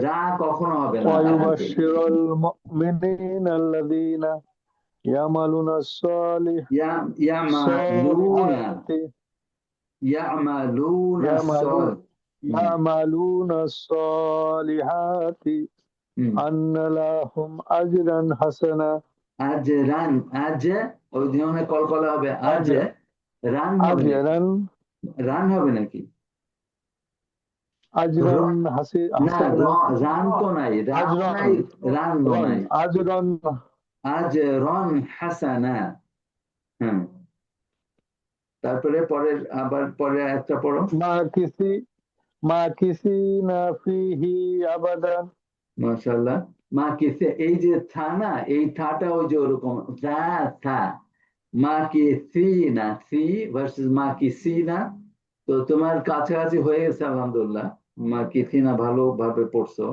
রা কখনো হবে না আরবিতে ويبشر المؤمنين الذين يعملون ইয়ামালুনা الصالحات ইয়ামালুনা يعملون সল يعملون الصالحات হুম أن لهم أجرا حسنا আজ রান আজ ওই ধরনের কলকলা হবে আজ أجر রান হবে নাকি أجرا রান হবে নাকি أجرا না حسنا রান তো নাই রান أجرا নাই রান নাই أجرا আজ রন হাসানা হ্যাঁ তারপরে পরের আবার পরে একটা পড়ো ماكثين فيه أبدا মাশাআল্লাহ মা কিসে এই যে থা না এই থাটা ওই যে ওরকম থা মা কি সি না সি ভার্সেস মা কি সি না তো তোমার কাছাকাছি হয়ে গেছে আলহামদুলিল্লাহ মা কি সি না ভালোভাবে পড়ছো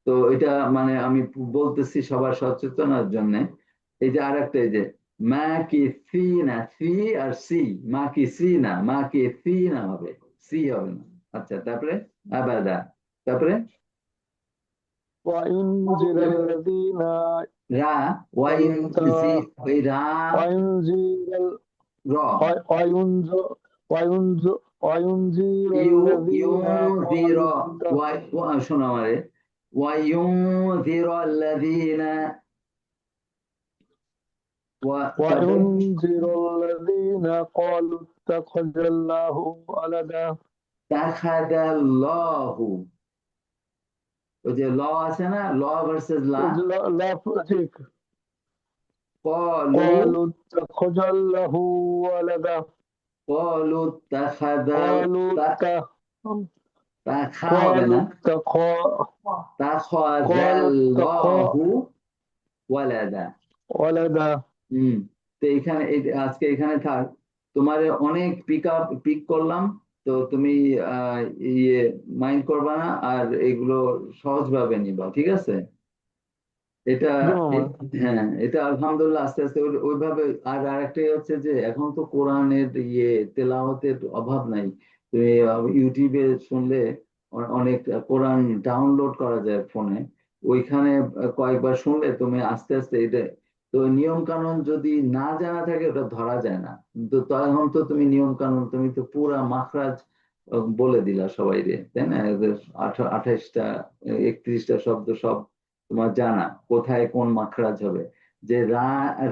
তো এটা মানে আমি বলতেছি সবার সচেতনার জন্য এই যে আরেকটা এই যে মা কি সি না সি আর সি মা কি সি না মা কি সি না হবে সি হবে না আচ্ছা তারপরে আবাদা তারপরে وينذر الذين রা ওয়াইন জি ওই রা وينذر র وينذر ইউ الذين ইউযির قالوا শোনো আমারে ওয়াইউযির আল্লাযীনা وينذر الذين قالوا اتخذ الله ولدا তাখাদাল্লাহু ওই যে ল আছে না ল ভার্সেস লা لا ঠিক ক্বালু قالوا اتخذ الله ولدا ক্বালু قالوا তাখা হবে না তাখাদাল্লাহু ওয়ালাদা ولدا তো এখানে আজকে এখানে থাক তোমার অনেক পিক করলাম তো তুমি ইয়ে মাইন্ড করবা না আর এগুলো সহজভাবে নিবা ঠিক আছে এটা হ্যাঁ এটা আলহামদুলিল্লাহ আস্তে আস্তে ওইভাবে আর আরেকটাই হচ্ছে যে এখন তো কোরআনের ইয়ে তেলাওয়াতের অভাব নাই তুমি ইউটিউবে শুনলে অনেক কোরআন ডাউনলোড করা যায় ফোনে ওইখানে কয়েকবার শুনলে তুমি আস্তে আস্তে এটা তো নিয়ম কানুন যদি না জানা থাকে ওটা ধরা যায় না তো তখন তো তুমি নিয়ম কানুন তুমি তো পুরা মাখরাজ বলে দিলা সবাই রে তাই না 28টা 31টা শব্দ সব তোমার জানা কোথায় কোন মাখরাজ হবে যে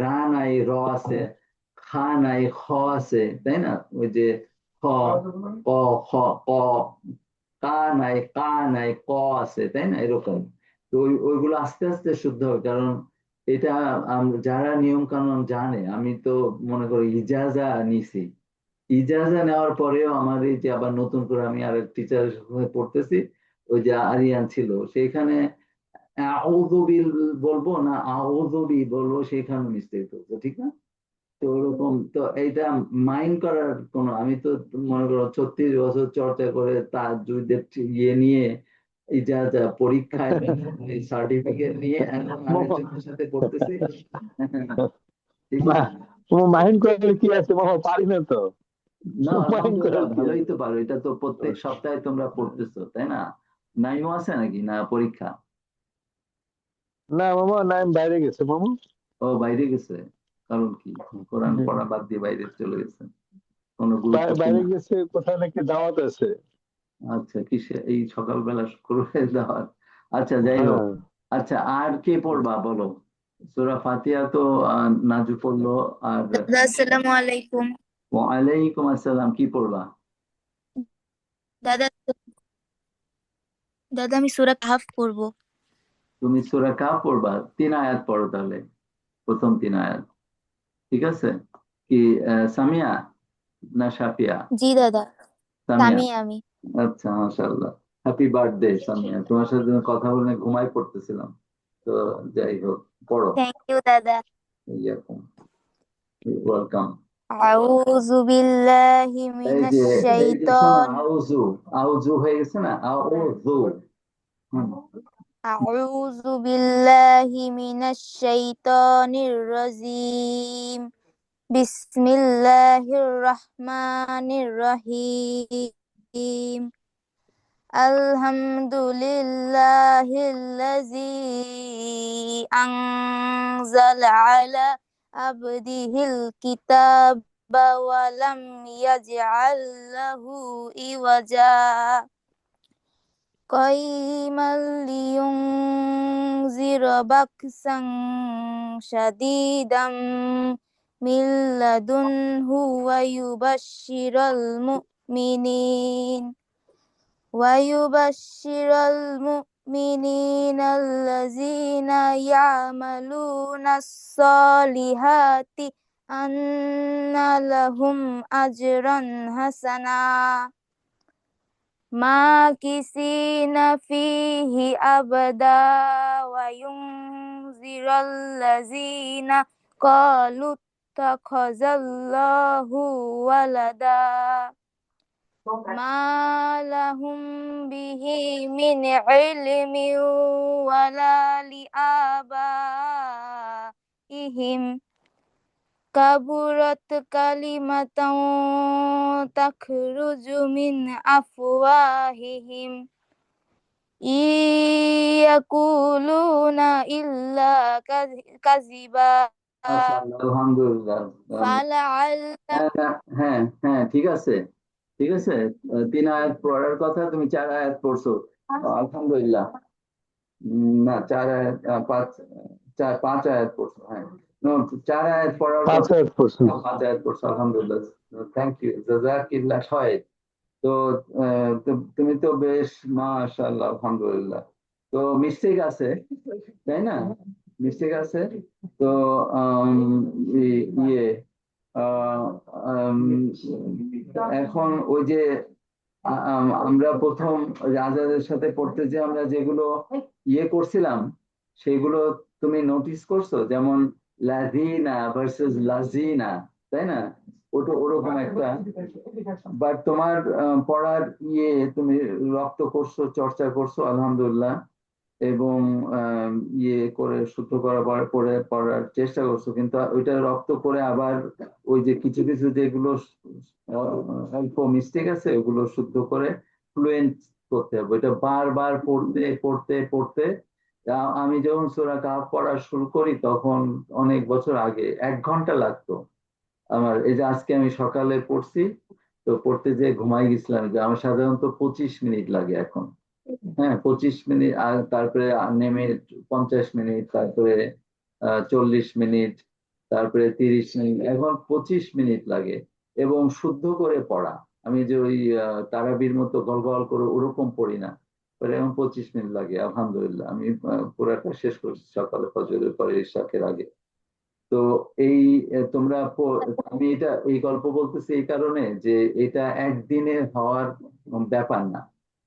রা নাই র আছে খা নাই খ আছে তাই না ওই যে খ ক খ ক কা নাই ক আছে তাই না এরকম তো ওইগুলো আস্তে আস্তে শুদ্ধ হবে কারণ এটা যারা নিয়ম কানুন জানে আমি তো মনে করি ইজাজা নিছি ইজাজা নেওয়ার পরেও আমার এই যে আবার নতুন করে আমি আরেক টিচারের সাথে পড়তেছি ওই যে আরিয়ান ছিল সেখানে আউযুবিল বলবো না আউযুবি বলবো, সেখানে মিস্টেক হচ্ছে, ঠিক না? তো ওরকম তো এইটা মাইন্ড করার কোনো, আমি তো মনে করো 36 বছর চর্চা করে তাজউদের ইয়ে নিয়ে যা পরীক্ষায় সার্টিফিকেট নিয়ে এখন মামা আরেকজনের সাথে করতেছি। ঠিক না? মাইন্ড করলে কি আছে মামা, পারি না তো। না, মাইন্ড আলহামদুলিল্লাহ করার কি ভালোই আছে? তো পারো, এটা তো প্রত্যেক সপ্তাহে তোমরা পড়তেছো তাই না? নাইমও আছে নাকি না পরীক্ষা? না মামা, না আমি বাইরে গেছে মামা। ও বাইরে গেছে, কারণ কি? কোরআন পড়া বাদ দিয়ে বাইরে চলে গেছে কোনো গুরুত্বপূর্ণ? বাইরে গেছে, কোথায় নাকি দাওয়াত আছে। আচ্ছা, কিসে এই সকালবেলা শুরু হয়ে যাওয়ার? আচ্ছা, যাই হোক। হ্যাঁ। আচ্ছা, আর কে পড়বা বলো? সূরা ফাতিহা তো নাজু পড়লো। আর দাদা আসসালামু আলাইকুম। ওয়ালাইকুম আসসালাম, কি পড়বা? দাদা দাদা আমি সূরা কাহফ পড়ব। তুমি সূরা কাহফ পড়বা, 3 আয়াত পড়ো তাহলে, প্রথম 3 আয়াত। ঠিক আছে? কি সামিয়া না সাফিয়া? জি দাদা। সামিয়া। সামি আমি। আচ্ছা, মাশাআল্লাহ। হ্যাপি বার্থডে সামিয়া, তোমার সাথে কথা বলে ঘুমাই পড়তেছিলাম। তো যাই হোক, পড়ো। থ্যাংক ইউ দাদা। ইয়াকুম, ওয়েলকাম। আউযু বিল্লাহি মিনাশ এই যে শোনো, শাইতান আউযু, আউযু হয়ে গেছে না, আউযু। হুম। আউযু বিল্লাহি মিনাশ শাইতানির রাজিম। বিসমিল্লাহির রহমানির রহিম। Alhamdulillahilladzi anzala ala abdihil kitaba wa lam yaj'al lahu iwaja qayyiman liyunzira baksan shadidan min ladunhu wa yubashshiral mu'minin ويبشر المؤمنين الذين يعملون الصالحات أن لهم أجرا حسنا ماكثين فيه أبدا وينذر الذين قالوا اتخذ الله ولدا ما لهم به من علم ولا لآبائهم كبرت كلمة تخرج من أفواههم إن يقولون إلا كذبا মাশাআল্লাহ, আলহামদুলিল্লাহ। فلعل হ্যাঁ, হ্যাঁ, হ্যাঁ, ঠিক আছে, ঠিক আছে। 3 আয়াত পড়ার কথা, তুমি 4 আয়াত পড়ছো। আলহামদুলিল্লাহ। না, 4 আয়াত, 5 আয়াত পড়ছো, হ্যাঁ। No, 4 আয়াত পড়ার পাঁচ কথা। হাজার পড়ছেন। 5 আয়াত পড়ছো, আলহামদুলিল্লাহ। থ্যাংক ইউ, জাযাকিল্লাহ খায়র। তো তুমি তো বেশ, মাশাআল্লাহ, আলহামদুলিল্লাহ। তো মিস্টেক আছে তাই না? মিস্টেক আছে। তো আম, ইয়ে আহ, আম, এখন ওই যে আমরা প্রথম রাজাদের সাথে পড়তে যে আমরা যেগুলো ইয়ে করছিলাম, সেগুলো তুমি নোটিস করছো? যেমন লাজিনা ভার্সেস লাজিনা, তাই না? ওটা ওরকম একটা। বাট তোমার পড়ার ইয়ে, তুমি রপ্ত করছো, চর্চা করছো, আলহামদুলিল্লাহ। এবং ইয়ে করে শুদ্ধ করার পরে পড়ার চেষ্টা করছো, কিন্তু ওইটা রপ্ত করে আবার ওই যে কিছু কিছু যেগুলো অল্প মিস্টেক আছে ওগুলো শুদ্ধ করে ফ্লুয়েন্ট করতে হবে। ওইটা বারবার পড়তে পড়তে পড়তে, আমি যখন সূরা কাহফ পড়া শুরু করি তখন অনেক বছর আগে 1 ঘন্টা লাগতো আমার। এই যে আজকে আমি সকালে পড়ছি, তো পড়তে যে ঘুমাই গেছিলাম, যে আমার সাধারণত 25 মিনিট লাগে এখন। হ্যাঁ, 25 মিনিট, আর তারপরে নেমে 50 মিনিট, তারপরে 40 মিনিট, তারপরে 30 মিনিট, এখন 25 মিনিট লাগে। এবং শুদ্ধ করে পড়া, আমি যে ওই তারাবির মতো গল গল করে ওরকম পড়ি না। পরে এখন 25 মিনিট লাগে, আলহামদুলিল্লাহ। আমি পুরাটা শেষ করছি সকালে ফজরের পরে ইশাকের আগে। তো এই তোমরা আমি এটা এই গল্প বলতেছি এই কারণে যে এটা একদিনে হওয়ার ব্যাপার না।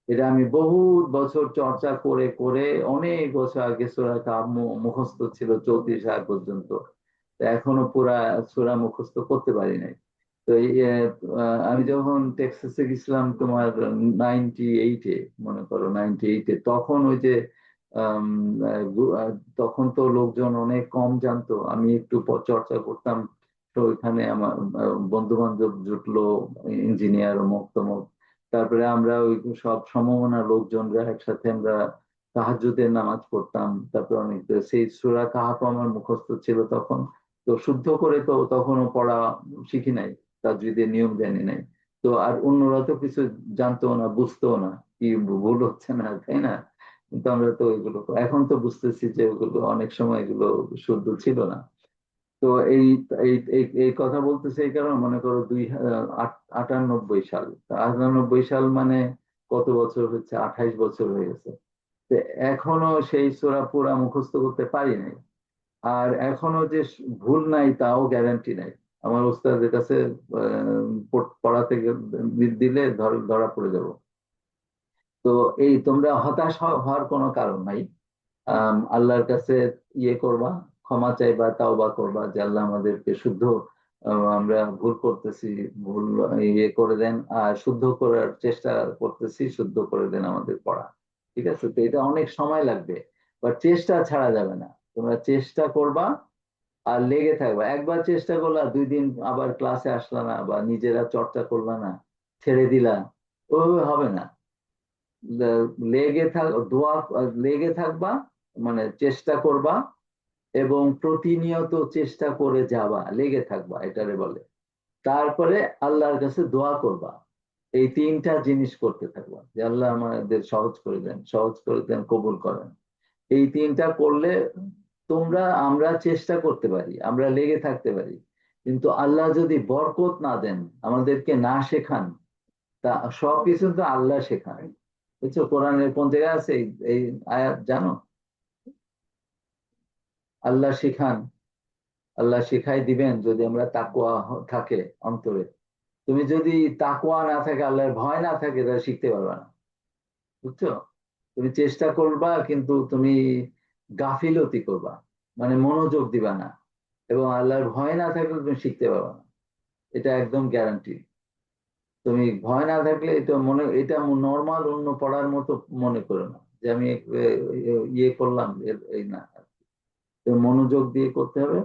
এটা আমি বহুত বছর চর্চা করে করে অনেক বছর আগে সূরা কাহফ মুখস্থ ছিল 34 আয়াত পর্যন্ত। তো এখনো পুরা সূরা মুখস্থ করতে পারি নাই। তো আমি যখন টেক্সাসে গেছিলাম তোমার 98-এ, মনে করো 98-এ, তখন ওই যে আম, তখন তো লোকজন অনেক কম জানতো, আমি একটু চর্চা করতাম। তো ওইখানে আমার বন্ধু বান্ধব জুটলো, ইঞ্জিনিয়ার অমুক তমুক। তারপরে আমরা ওই সব সমমনা লোকজনরা একসাথে আমরা তাহাজ্জুদের নামাজ পড়তাম। তারপরে অনেক সেই সূরা কাহাফ আমার মুখস্থ ছিল তখন। তো শুদ্ধ করে তো তখনও পড়া শিখি নাই, তাজউীদের নিয়ম জানি নাই। তো আর অন্যরা তো কিছু জানতো না, বুঝতো না কি ভুল হচ্ছে না, তাই না? কিন্তু আমরা তো এগুলো এখন তো বুঝতেছি যে ওগুলো অনেক সময় এগুলো শুদ্ধ ছিল না। তো এই এই এই এই কথা বলতেছে এই কারণে, মনে করো 98 সাল, 98 সাল মানে কত বছর হচ্ছে? 28 বছর হয়ে গেছে। তো এখনো সেই সূরা পুরা মুখস্থ করতে পারি নাই। আর এখনো যে ভুল নাই তাও গ্যারান্টি নাই। আমার ওস্তাদের কাছে পড়াতে দিলে ধরা পড়ে যাব। তো এই তোমরা হতাশ হওয়ার কোনো কারণ নাই। আল্লাহর কাছে ইয়ে করবা, ক্ষমা চাইবা, তাওবা করবা যে আল্লাহ আমাদেরকে শুদ্ধ, আমরা ভুল করতেছি, ভুল ইয়ে করে দেন, আর শুদ্ধ করার চেষ্টা করতেছি, শুদ্ধ করে দেন আমাদের পড়া। ঠিক আছে? তো এটা অনেক সময় লাগবে, বাট চেষ্টা ছাড়া যাবে না। তোমরা চেষ্টা করবা আর লেগে থাকবা। একবার চেষ্টা করলা, 2 দিন আবার ক্লাসে আসলা না বা নিজেরা চর্চা করলা না, ছেড়ে দিলা, ওইভাবে হবে না। লেগে থাক, দোয়া, লেগে থাকবা, মানে চেষ্টা করবা এবং প্রতিনিয়ত চেষ্টা করে যাবা, লেগে থাকবা, এটারে বলে। তারপরে আল্লাহর কাছে দোয়া করবা। এই 3টা জিনিস করতে থাকবা যে আল্লাহ আমাদের সহজ করে দেন, সহজ করে দেন, কবুল করেন। এই 3টা করলে আমরা চেষ্টা করতে পারি, আমরা লেগে থাকতে পারি, কিন্তু আল্লাহ যদি বরকত না দেন, আমাদেরকে না শেখান, তা সবকিছু তো আল্লাহ শেখান। বুঝছো? কোরআনের কোন জায়গায় আছে এই আয়াত জানো? আল্লাহ শিখান, আল্লাহ শিখাই দিবেন যদি আমরা তাকওয়া থাকে অন্তরে। তুমি যদি তাকওয়া না থাকে, আল্লাহর ভয় না থাকে, তাহলে শিখতে পারবে না। বুঝছো? তুমি চেষ্টা করবা কিন্তু তুমি গাফিলতি করবা, মানে মনোযোগ দিবা না, এবং আল্লাহর ভয় না থাকলে তুমি শিখতে পারবে না। এটা একদম গ্যারান্টি। তুমি ভয় না থাকলে এটা নর্মাল অন্য পড়ার মতো মনে করো না যে আমি ইয়ে করলাম, এই না। তুমি মনোযোগ দিয়ে করতে হবে।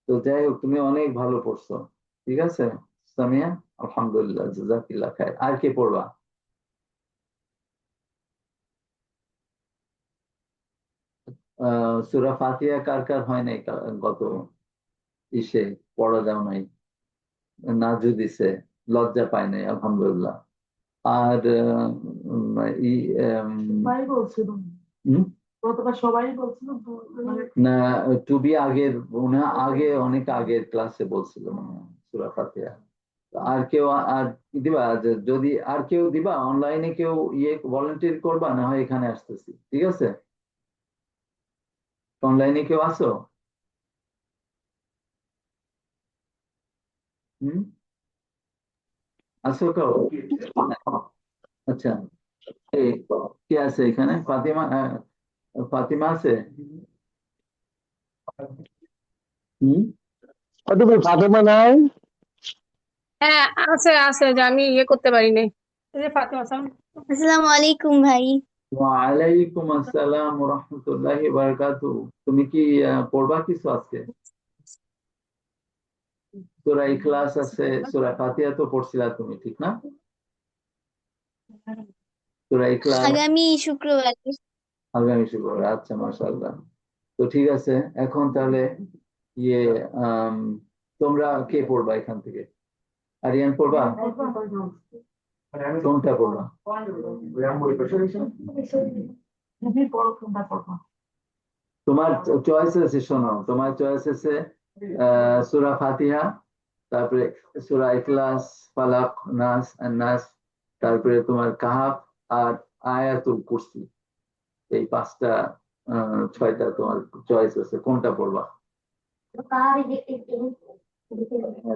তো যাই হোক, তুমি অনেক ভালো পড়ছো। ঠিক আছে সামিয়া, আলহামদুলিল্লাহ, জাযাকিল্লাহ খায়ের। আর কে পড়বা? সূরা ফাতিহা কার কার হয় নাই গত ইসে? পড়া যাও নাই, নাজু দিছে, লজ্জা পায় নাই, আলহামদুলিল্লাহ। আর ই সবাই বলছিল, হুম? গতবার সবাই বলছিল না, টুবি আগের, আগে অনেক আগের ক্লাসে বলছিল মনে হয় সূরা ফাতিহা। আর কেউ আর দিবা? যদি আর কেউ দিবা, অনলাইনে কেউ ইয়ে ভলেন্টিয়ার করবা, না হয় এখানে আসতেছি। ঠিক আছে? অনলাইনে কেউ আসো? হুম? আসো কেউ? আচ্ছা, এই কে আছে এখানে? ফাতিমা, ফাতিমা আছে? হুম? তুমি ফাতেমা নাই? হ্যাঁ, আছে আছে, যে আমি ইয়ে করতে পারি নাই। এই যে ফাতেমা সালাম। আসসালামু আলাইকুম ভাই। ওয়ালাইকুম আসসালাম ওয়া রাহমাতুল্লাহি ওয়া বারাকাতুহু। তুমি কি পড়বা কিছু আজকে? সূরা ইখলাস আছে, সূরা ফাতিহা তো পড়ছিলা তুমি, ঠিক না? সূরা ইখলাস আগামী শুক্রবার। আগামী শুক্রবার, আচ্ছা, মাশাআল্লাহ। তো ঠিক আছে, এখন তাহলে ইয়ে আম, তোমরা কে পড়বা এখান থেকে? আরিয়ান পড়বা? কোনটা পড়বা? তুমি পড়ো, তোমরা পড়ো। তোমার চয়েস আছে, শোনো, তোমার চয়েস আছে সূরা ফাতিহা, তারপরে সূরা ইখলাস, ফালাক, নাস, নাস, তারপরে তোমার কাহাফ, আর আয়াতুল কুরসি। এই 5টা 6টা তোমার চয়েস আছে, কোনটা পড়বা?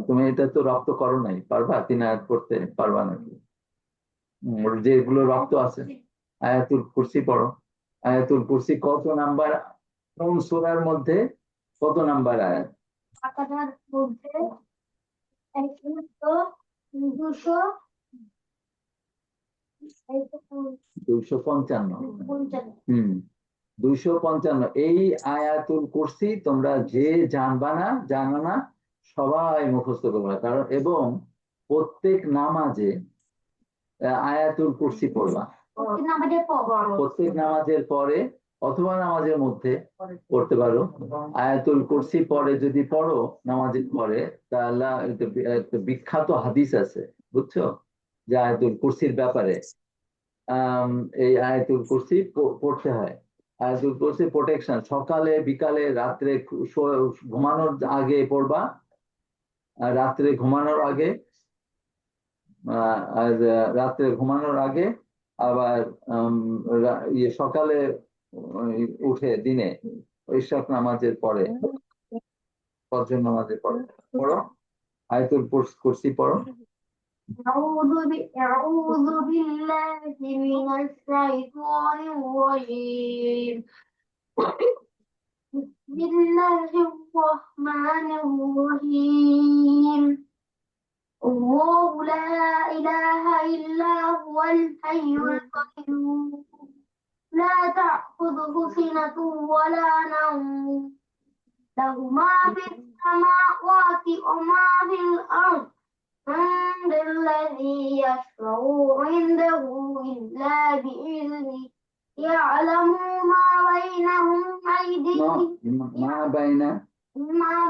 তুমি এটা তো রপ্ত করো নাই, পারবা 3 আয়াত পড়তে? পারবা নাকি? যেগুলো রপ্ত আছে আয়াতুল কুরসি পড়ো। আয়াতুল কুরসি কত নাম্বার, কোন সূরার মধ্যে, কত নাম্বার আয়াত? আকাদার মধ্যে 255 হম 255। এই আয়াতুল কুরসি তোমরা যে জানবা না, জানো না, সবাই মুখস্থ করবে, কারণ এবং প্রত্যেক নামাজে আয়াতুল কুরসি পড়বা, প্রত্যেক নামাজের পরে অথবা নামাজের মধ্যে পড়তে পারো। আয়াতুল কুরসি পরে যদি পড়ো নামাজের পরে, তাহলে একটা বিখ্যাত হাদিস আছে, বুঝছো, যে আয়াতুল কুরসির ব্যাপারে। এই আয়াতুল কুরসি পড়তে হয়। আয়াতুল কুরসি প্রোটেকশন, সকালে বিকালে রাত্রে ঘুমানোর আগে পড়বা, আর রাত্রে ঘুমানোর আগে, আর রাত্রে ঘুমানোর আগে, আবার সকালে উঠে দিনে ইশরাক নামাজের পরে, ফজর নামাজের পরে পড়ো আয়াতুল কুরসি পড়ো। أعوذ بالله من الشيطان الرجيم بسم الله الرحمن الرحيم الله لا إله إلا هو الحي القيوم لا تأخذه سنة ولا نوم له ما في السماوات وما في الأرض من ذا الذي يشفع عنده إلا بإذنه يعلم ما بينهم أيديهم ما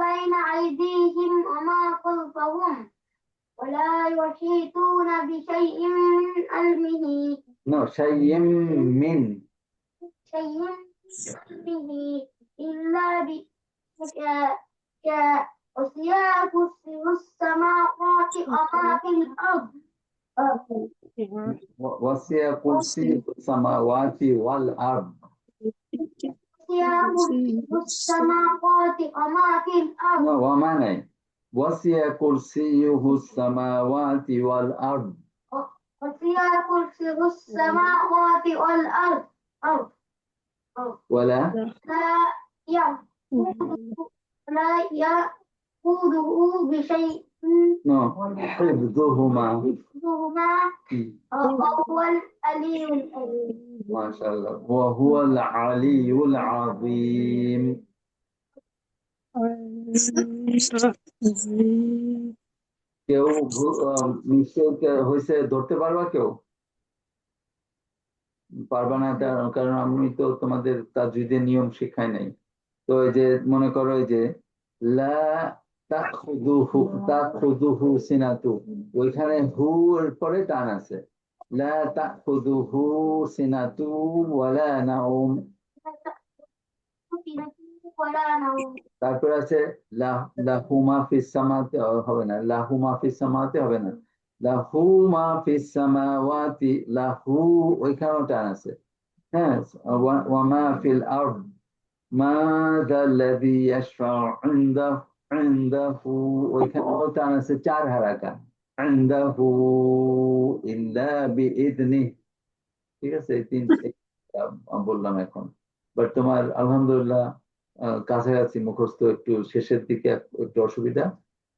بين أيديهم وما خلفهم ولا يحيطون بشيء من علمه إلا وسع كرسيه السماوات وما في الأرض وسع كرسيه السماوات والأرض وسع كرسيه السماوات وما في الأرض وما نعم وسع كرسيه السماوات والأرض وسع كرسيه السماوات والأرض ولا لا يأخذه بشيء حفظهما وهو العلي العظيم ما شاء الله وهو العلي العظيم কেউ নিশ্চয় হয়েছে, ধরতে পারবা কেউ? পারবা না, কারণ আমি তো তোমাদের তাজউদের নিয়ম শিখাই নাই। তো এই যে মনে করো, এই যে লা তাখুযুহু সিনাতু, ওইখানে হু এর পরে টান আছে, লা তাখুযুহু সিনাতু ওয়ালা নাউম। তারপর আছে লাহু মা ফিস সামাওয়াতি, হবে না, লাহু মা ফিস সামাওয়াতি হবে না, লাহু মা ফিস সামাওয়াতি, লাহু ওইখানেও টান আছে। হ্যাঁ, ওয়া মা ফিল আরদ মা যাল্লাযী ইয়াশফাউ ইনদাহু ওইখানেও টান আছে, 4 হারাকা, ইনদাহু ইল্লা বিইذনিহি। ঠিক আছে, এই 3 বললাম এখন। বাট তোমার আলহামদুলিল্লাহ কাছাকাছি মুখস্থ, একটু শেষের দিকে একটু অসুবিধা,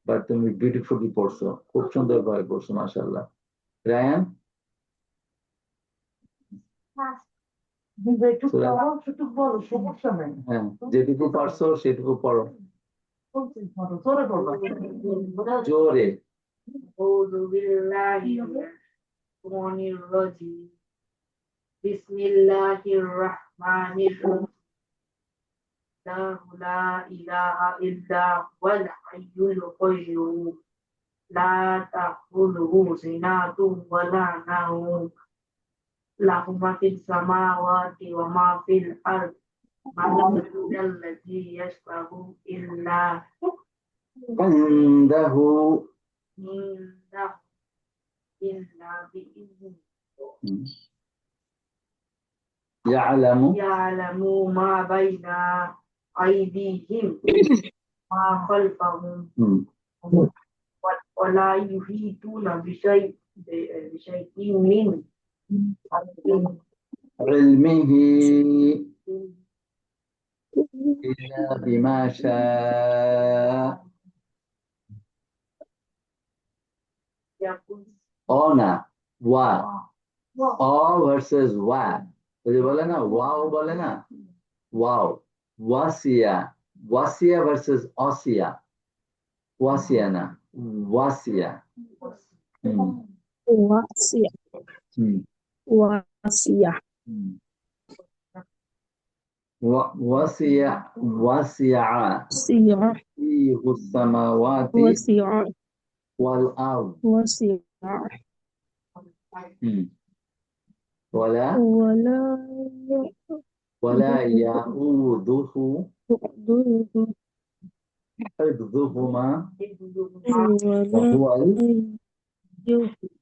বাট তুমি বিউটিফুলি পড়ছো, খুব সুন্দর ভাবে পড়ছো, মাশাআল্লাহ। রায়ান, হ্যাঁ, যেটুকু পারছো সেটুকু পড়ো, জোরে। أعوذ بالله من الشيطان الرجيم بسم الله الرحمن الرحيم لا إله إلا هو الحي القيوم لا تأخذه سنة ولا نوم له ما في السماوات وما في الأرض من الذي يشفع إلا عنده بإذنه يعلم يعلم ما بين أيديهم ما خلفهم ولا يحيطون بشيء من علمه علمه إلا بما شاء না ওয়া অ ভার্সেস ওয়া ওই যে বলে না ওয়াও বলে না ওয়াও ওয়াসিয়া ওয়াসিয়া ভার্সেস অসিয়া ওয়াসিয়া না ওয়াসিয়া হুম ওয়াসিয়া হুম ওয়াসিয়া হুম وسع وسع সিয়া فيه السماوات ওয়াসিয়া والأرض ওয়াসিয়া ولا ওয়ালা ولا يؤوده يؤذيه حفظهما ولا وهو يؤذيه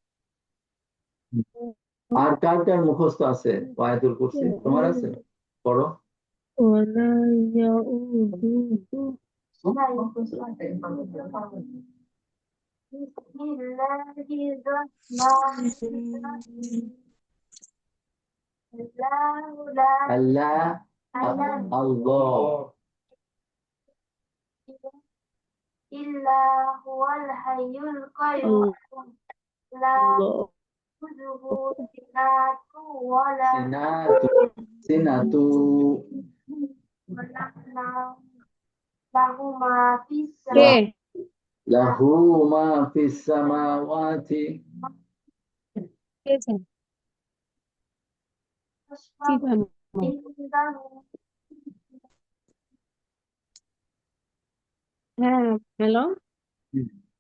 আর কার কার মুখস্থ আছে আয়াতুল কুরসি তোমার আছে পড়ো ولا يؤذيه بسم الله الرحمن الرحيم الله لا আল্লাহ إله আল্লাহ إلا هو الحي القيوم لا الله تأخذه سنة ولا সিনাতু সিনাতু نوم له ما في কে السماء লাহু মা ফিস সামাওয়াতি কে জানে? কি জানো عنده হ্যাঁ হ্যালো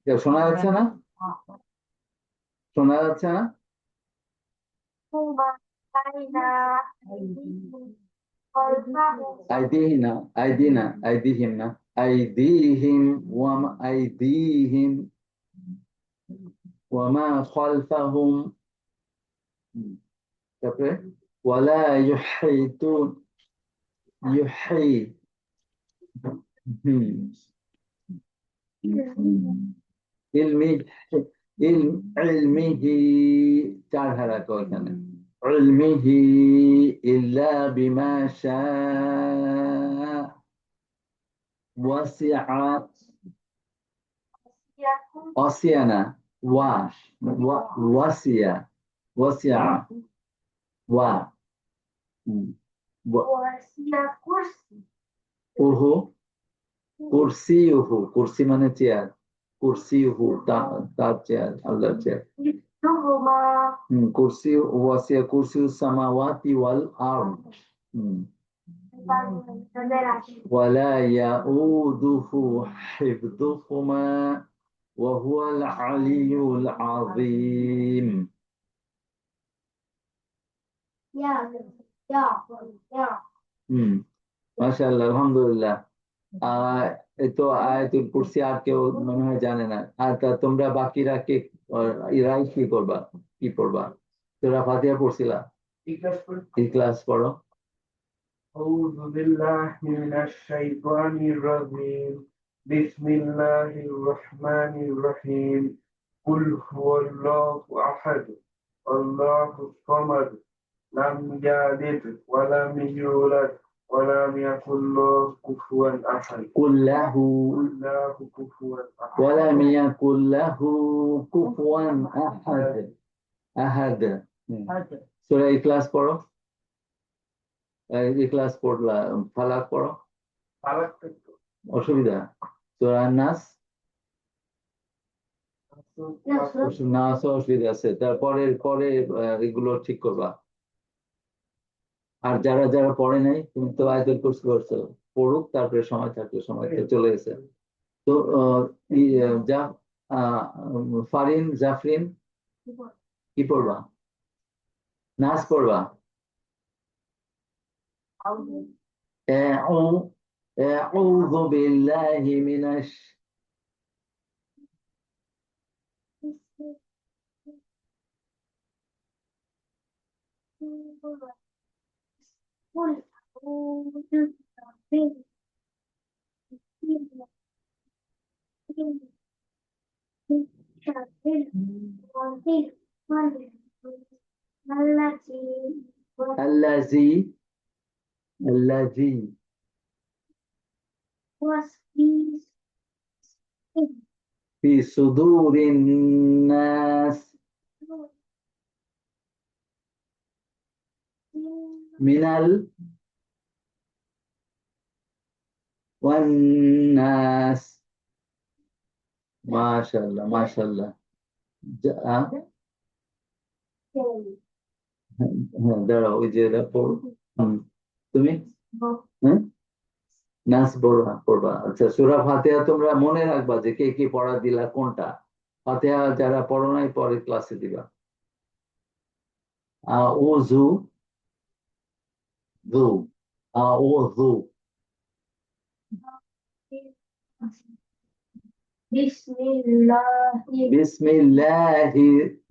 কেউ শোনা যাচ্ছে না শোনা যাচ্ছে না ما بين أيديهم خلفهم আইদিহিনা আইদিনা আইদিহিম না আইদিহিম আইদিহিম ওয়ামা খালফাহুম তারপরে ওয়ালা ইউহিতুন ইউহি ইলমি ইলমিহি চার হারাক এখানে ইলমিহি ইল্লা বিমা শাআ ওয়াসিআ يكون অসিয়ানা ওয়াসিয়া ওয়াসিয়া ওয়া وسع كرسي ওহো কুরসিউহু কুরসি মানে চেয়ার কুরসিউহু তার চেয়ার আল্লাহর চেয়ার مثلهما কুরসি ওয়াসিয়া কুরসিউ সামাওয়াতি ওয়াল আরদ ولا يؤوده حفظهما وهو العلي العظيم يا يا يا মাশাআল্লাহ আলহামদুলিল্লাহ এই তো আয়াতুল কুরসি আর কেউ মনে হয় জানে না আর তোমরা বাকিরা কে ইরাই কি করবা কি পড়বা তোরা ফাতিহা পড়ছিলা ইখলাস পড়ো أعوذ بالله من الشيطان الرجيم بسم الله الرحمن الرحيم قل هو الله أحد الله الصمد لم يلد ولم يولد ولم يكن له كفوا أحد كله الله كفوا أحد ولم يكن له كفوا أحد أحد সূরা ইখলাস পড়ো ইখলাস পড়লা ফালাক পড়ো অসুবিধা সূরা নাস নাস অসুবিধা আছে তারপরে পরে এগুলো ঠিক করবা আর যারা যারা পড়ে নাই তুমি তো আয়াতুল কুরসি পড়ছো পড়ুক তারপরে সময় থাকলে সময় তো চলে গেছে তো যা ফারিন জাফরিন কি পড়বা নাস পড়বা أعوذ بالله من قل أعوذ برب التي الذي الذي في صدور الناس من والناس ما شاء الله ما شاء الله হ্যাঁ দাঁড়াও ওই যে এটা পড়ো তুমি হ্যাঁ নাস পড়বা পড়বা আচ্ছা সূরা ফাতিহা তোমরা মনে রাখবা যে কে কি পড়া দিলা কোনটা ফাতিহা যারা পড়ো নাই পরে ক্লাসে দিবা আউযু যু আউযু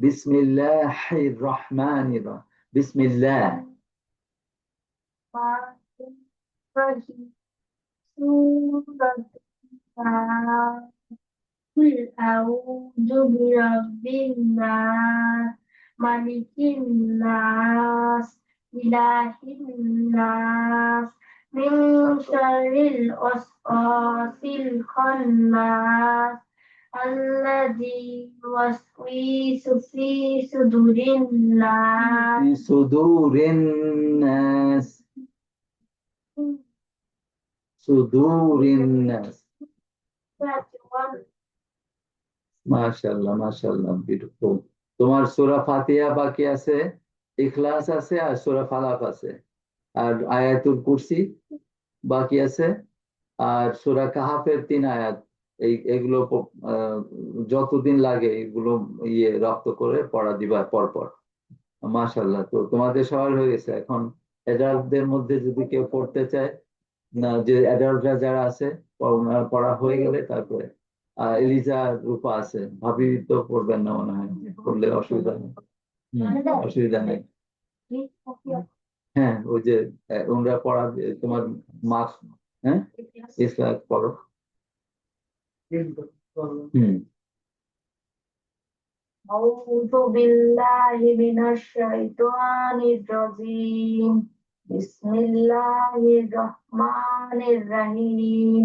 বিসমিল্লাহির রহমানির রহিম বিসমিল্লাহ قل أعوذ برب الناس ملك الناس إله الناس من شر الوسواس الخناس الذي يوسوس في صدور الناس في صدور الناس صدور الناس মাশাআল্লাহ মাশাআল্লাহ বিউটিফুল তোমার সূরা ফাতিহা বাকি আছে ইখলাস আছে আর সূরা ফালাক আছে আর আয়াতুল কুরসি বাকি আছে আর সূরা কাহাফের 3 আয়াত এগুলো যতদিন লাগে এগুলো রপ্ত করে পড়া দিবা পরপর মাশাআল্লাহ তো তোমাদের সবার হয়ে গেছে এখন অ্যাডাল্টদের মধ্যে যদি কেউ পড়তে চায় না যে অ্যাডাল্টরা যারা আছে পড়া হয়ে গেলে তারপরে এলিজা রূপা আছে ভাবি তো পড়বেন না মনে হয় পড়লে অসুবিধা নেই অসুবিধা নেই হ্যাঁ ওই যে ওরা পড়া তোমার মার্কস হ্যাঁ ইসলাম পড়ো أعوذ بالله من الشيطان الرجيم بسم الله الرحمن الرحيم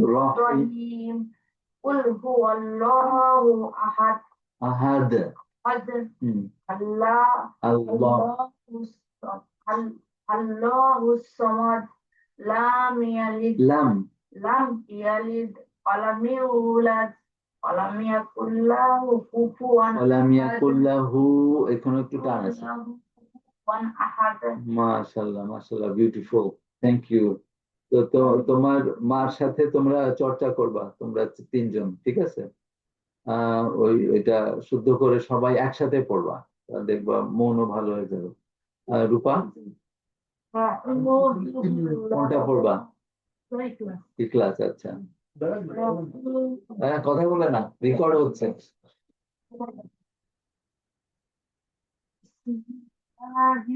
قل هو الله أحد আহাদ الله আল্লাহ الله الصمد لم يلد লাম ولم يولد ولم يكن له كفوا ওয়ালাম ইয়াকুল লাহু এখন একটু টান আছে أحد মাশাআল্লাহ মাশাআল্লাহ বিউটিফুল থ্যাংক ইউ তো তোমার মার সাথে তোমরা চর্চা করবা তোমরা 3 জন ঠিক আছে ওইটা শুদ্ধ করে সবাই একসাথে পড়বা দেখবা মনও ভালো হয়ে যাবে রূপা কোনটা পড়বা ইখলাস আচ্ছা কথা বলে না রেকর্ড হচ্ছে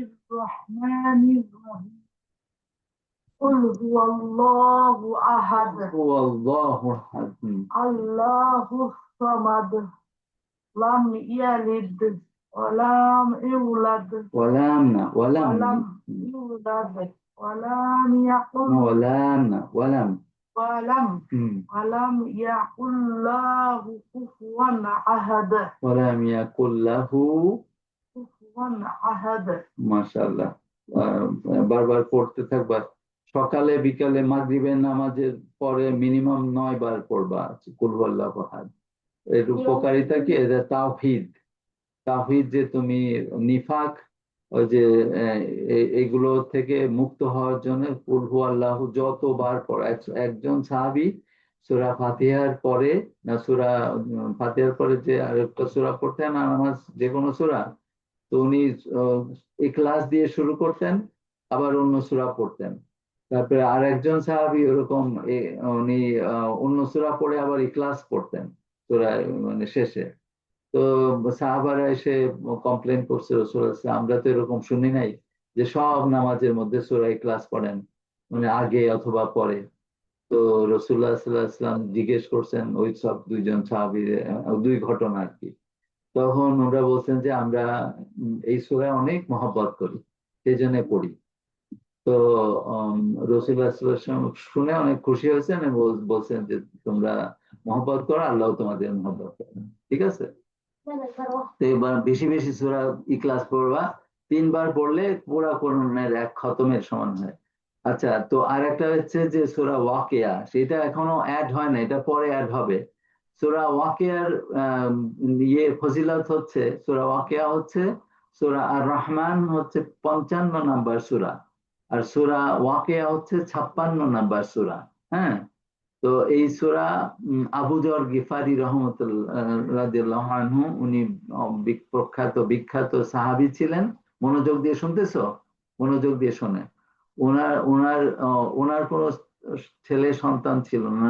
الرحمن الرحيم قل هو الله أحد আল্লাহু আহাদ الله الصمد لم يلد ولم يولد ওয়ালাম না ওয়ালাম ولم يولد ولم يكن ওয়ালাম না ওয়ালাম ولم يكن له كفوا أحد ওয়ালাম ইয়াকুল লাহু كفوا أحد মাশাআল্লাহ বারবার পড়তে থাকবা সকালে বিকালে মাগরিবের নামাজের পরে মিনিমাম 9 বার পড়বা কুল হুয়াল্লাহু আহাদ এর উপকারিতা কি এটা তাওহীদ যে তুমি নিফাক ওই যে এগুলো থেকে মুক্ত হওয়ার জন্য কুল হুয়াল্লাহু যতবার পড়া একজন সাহাবী সূরা ফাতিহার পরে না সূরা ফাতিহার পরে যে আরেকটা সূরা পড়তেন আর নামাজ যে কোনো সূরা তো উনি ইখলাস দিয়ে শুরু করতেন আবার অন্য সূরা পড়তেন তারপরে আর একজন সাহাবী ওরকম উনি অন্য সূরা পড়ে আবার ইখলাস পড়তেন সূরা মানে শেষে তো সাহাবারা এসে কমপ্লেন করছে রাসূলুল্লাহ আমরা তো এরকম শুনি নাই যে সব নামাজের মধ্যে সূরা ইখলাস পড়েন মানে আগে অথবা পরে তো রাসূলুল্লাহ সাল্লাল্লাহু আলাইহি ওয়াসাল্লাম জিজ্ঞেস করছেন ওই সব দুইজন সাহাবীর 2 ঘটনা আর কি তখন ওরা বলছেন যে আমরা এই সূরা অনেক মহব্বত করি সেই জন্য পড়ি। তো রাসূলুল্লাহ সাল্লাল্লাহু আলাইহি ওয়াসাল্লাম শুনে অনেক খুশি হয়েছেন এবং বলছেন যে তোমরা মহব্বত করো, আল্লাহ তোমাদের মহব্বত করেন। ঠিক আছে, তো এবার বেশি বেশি সূরা ইখলাস পড়বা, 3 বার পড়লে পুরা কোরআনের এক খতমের সমান হয়। আচ্ছা, তো আর একটা হচ্ছে যে সূরা ওয়াকিয়া, সেটা এখনো অ্যাড হয় না, এটা পরে অ্যাড হবে। সূরা ওয়াকিয়ার ফজিলত হচ্ছে, সূরা ওয়াকিয়া হচ্ছে সূরা আর রহমান হচ্ছে 55 নম্বর সূরা, আর সূরা ওয়াকিয়া হচ্ছে 56 নম্বর সূরা। হ্যাঁ, তো এই সূরা আবু যর গিফারি রহমতুল্লাহ রাদিয়াল্লাহু আনহু, উনি বিখ্যাত সাহাবী ছিলেন। মনোযোগ দিয়ে শুনতেছো? মনোযোগ দিয়ে শোনে। ওনার ওনার ওনার কোনো ছেলে সন্তান ছিল না,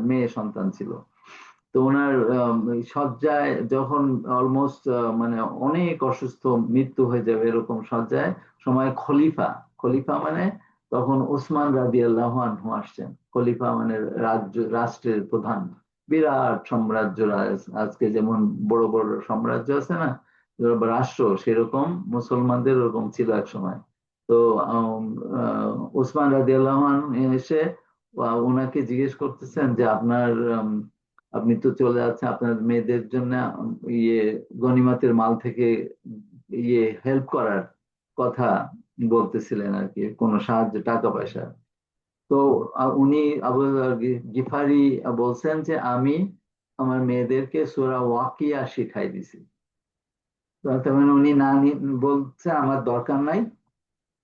মেয়ে সন্তান ছিল। তো ওনার শয্যায় যখন অলমোস্ট মানে অনেক অসুস্থ, মৃত্যু হয়ে যাবে এরকম শয্যায় সময় খলিফা, খলিফা মানে তখন ওসমান রাদিয়াল্লাহু আনহু আসছেন। খলিফা মানে রাষ্ট্রের প্রধান, বিরাট সাম্রাজ্য। আজকে যেমন বড় বড় সাম্রাজ্য আছে না, রাষ্ট্র, সেরকম মুসলমানদের ওরকম ছিল এক সময়। তো ওসমান রাদিয়াল্লাহু আনহু এসে ওনাকে জিজ্ঞেস করতেছেন যে আপনি তো চলে যাচ্ছেন, আপনার মেয়েদের জন্য ইয়ে গনিমতের মাল থেকে হেল্প করার কথা বলতেছিলেন আর কি, কোনো সাহায্য, টাকা পয়সা। তো উনি আবু গিফারি বলছেন যে আমি আমার মেয়েদেরকে সূরা ওয়াকিয়া শিখাই দিছি। তার মানে উনি না বলছে আমার দরকার নাই,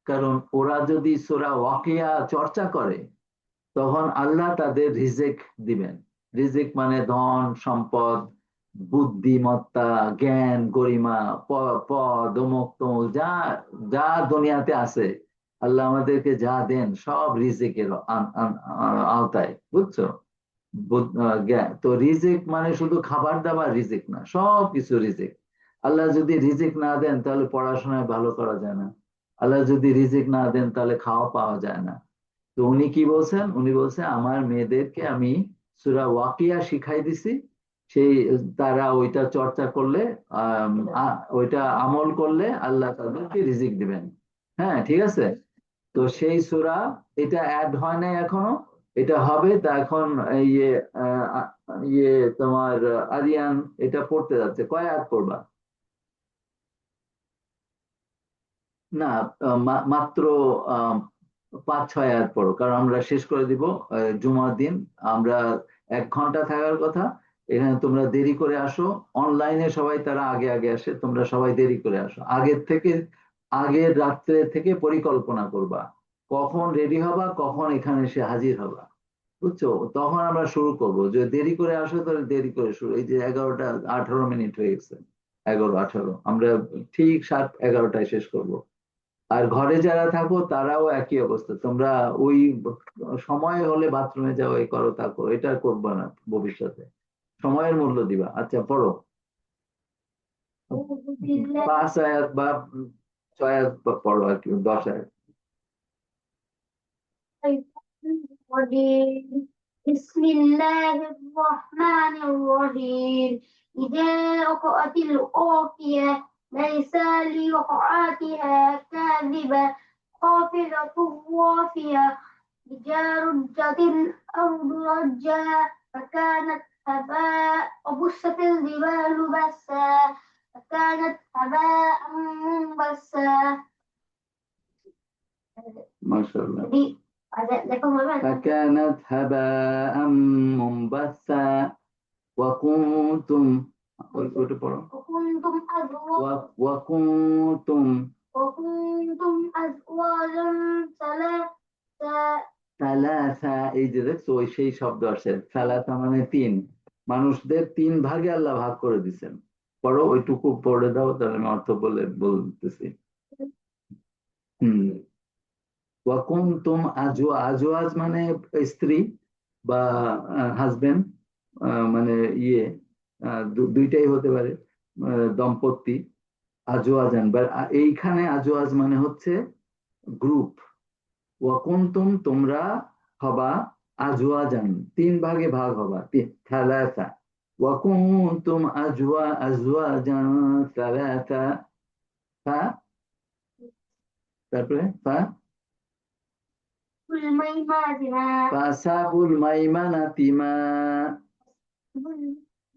কারণ ওরা যদি সূরা ওয়াকিয়া চর্চা করে তখন আল্লাহ তাদের রিজিক দিবেন। রিজিক মানে ধন সম্পদ, বুদ্ধিমত্তা, জ্ঞান, গরিমা, পদ, অমুক তমুক, যা যা দুনিয়াতে আছে আল্লাহ আমাদেরকে যা দেন সব রিজিকের আওতায়, বুঝছো? তো রিজিক মানে শুধু খাবার দাবার রিজিক না, সব কিছু রিজিক। আল্লাহ যদি রিজিক না দেন তাহলে পড়াশোনায় ভালো করা যায় না, আল্লাহ যদি রিজিক না দেন তাহলে খাওয়া পাওয়া যায় না। তো উনি কি বলছেন? উনি বলছেন আমার মেয়েদেরকে আমি সূরা ওয়াকিয়া শিখাই দিছি, সেই তারা ওইটা চর্চা করলে, ওইটা আমল করলে আল্লাহ তাদেরকে রিজিক দিবেন। হ্যাঁ, ঠিক আছে। তো সেই সূরা, এটা অ্যাড হয় নাই এখনো, এটা হবে। তা এখন ইয়ে ইয়ে তোমার আরিয়ান এটা পড়তে যাচ্ছে, কয় আয়াত পড়বা? না, মাত্র 5-6 আয়াত পড়ো, কারণ আমরা শেষ করে দিব জুমার দিন। আমরা 1 ঘন্টা থাকার কথা, এখানে তোমরা দেরি করে আসো। অনলাইনে সবাই তারা আগে আগে আসে, তোমরা সবাই দেরি করে আসো। আগের রাত্রে থেকে পরিকল্পনা করবা কখন রেডি হবা, কখন এখানে এসে হাজির হবা, বুঝছো? তখন আমরা শুরু করব। যে দেরি করে আসো তাহলে দেরি করে শুরু। এই যে 11টা 18 মিনিট হয়ে গেছে, 11-18, আমরা ঠিক 11:30টায় শেষ করব। আর ঘরে যারা থাকো তারাও একই অবস্থা, তোমরা ওই সময় হলে বাথরুমে যাও, এই করো তা করো, এটা করবা না ভবিষ্যতে। সময়ের মূল্য দিবা। আচ্ছা, পড়ো। 5 আয়াত বা 6 আয়াত পড়ো আর কি, 10 আয়াত। بسم الله الرحمن الرحيم إذا وقعت القافية ليس لوقعتها كاذبة خافضة رافية إذا رجت الأرض رجا فكانت هباء وبست الجبال بسا فكانت هباء منبسا. মাশাআল্লাহ। لكم فكانت هباء منبثا وكنتم ওইটা পড়ো। وكنتم أزواجا ثلاثا, এই যে দেখছো ওই সেই শব্দ আসে, সালাসা মানে 3, মানুষদের 3 ভাগে আল্লাহ ভাগ করে দিচ্ছেন। পড়ো, ওইটুকু পড়ে দাও, তাহলে আমি অর্থ বলতেছি। ওয়াকুনতুম আজওয়াজ মানে স্ত্রী বা হাজবেন্ড, মানে দুইটাই হতে পারে, দম্পতি। আজওয়াজান, এইখানে আজওয়াজ মানে হচ্ছে গ্রুপ। ওয়াকুনতুম তোমরা হবা, আজওয়াজান 3 ভাগে ভাগ হবা, সালাসা। ওয়াকুনতুম আজওয়াজান সালাসা তারপরে الميمنة ما ফাসাবুল মাইমানাতি মা,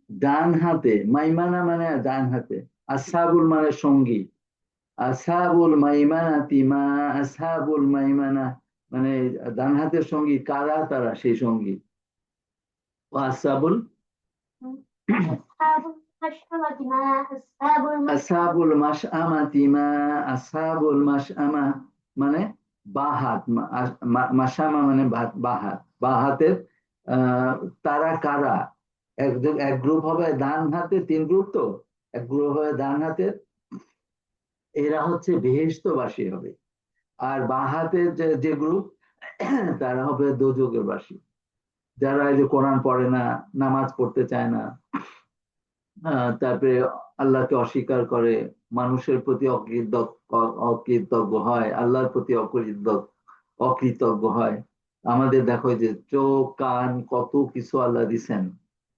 ডান হাতে, মাইমানা মানে ডান হাতে, আসহাবুল মানে সঙ্গী, আসহাবুল মাইমানাতি মা, আসহাবুল মাইমানা মানে ডান হাতের সঙ্গী কারা, তারা সেই সঙ্গী। আসহাবুল أصحاب المشأمة ما أصحاب المشأمة আসহাবুল মাশআমাতি মা, আসহাবুল মাশআমা মানে বাঁ হাত, মাশামা মানে বাঁ হাত, বাঁ হাতের তারা কারা, এক গ্রুপ হবে ডান হাতে, তিন গ্রুপ তো, এক গ্রুপ হবে ডান হাতের, এরা হচ্ছে বেহেশতবাসী হবে। আর বাঁ হাতের যে গ্রুপ তারা হবে দোজখের বাসী, যারা এই যে কোরআন পড়ে না, নামাজ পড়তে চায় না, তারপরে আল্লাহকে অস্বীকার করে, মানুষের প্রতি অকৃতজ্ঞ হয়, আল্লাহর প্রতি অকৃতজ্ঞ হয়। আমাদের দেখো যে চোখ কান কত কিছু আল্লাহ দিছেন,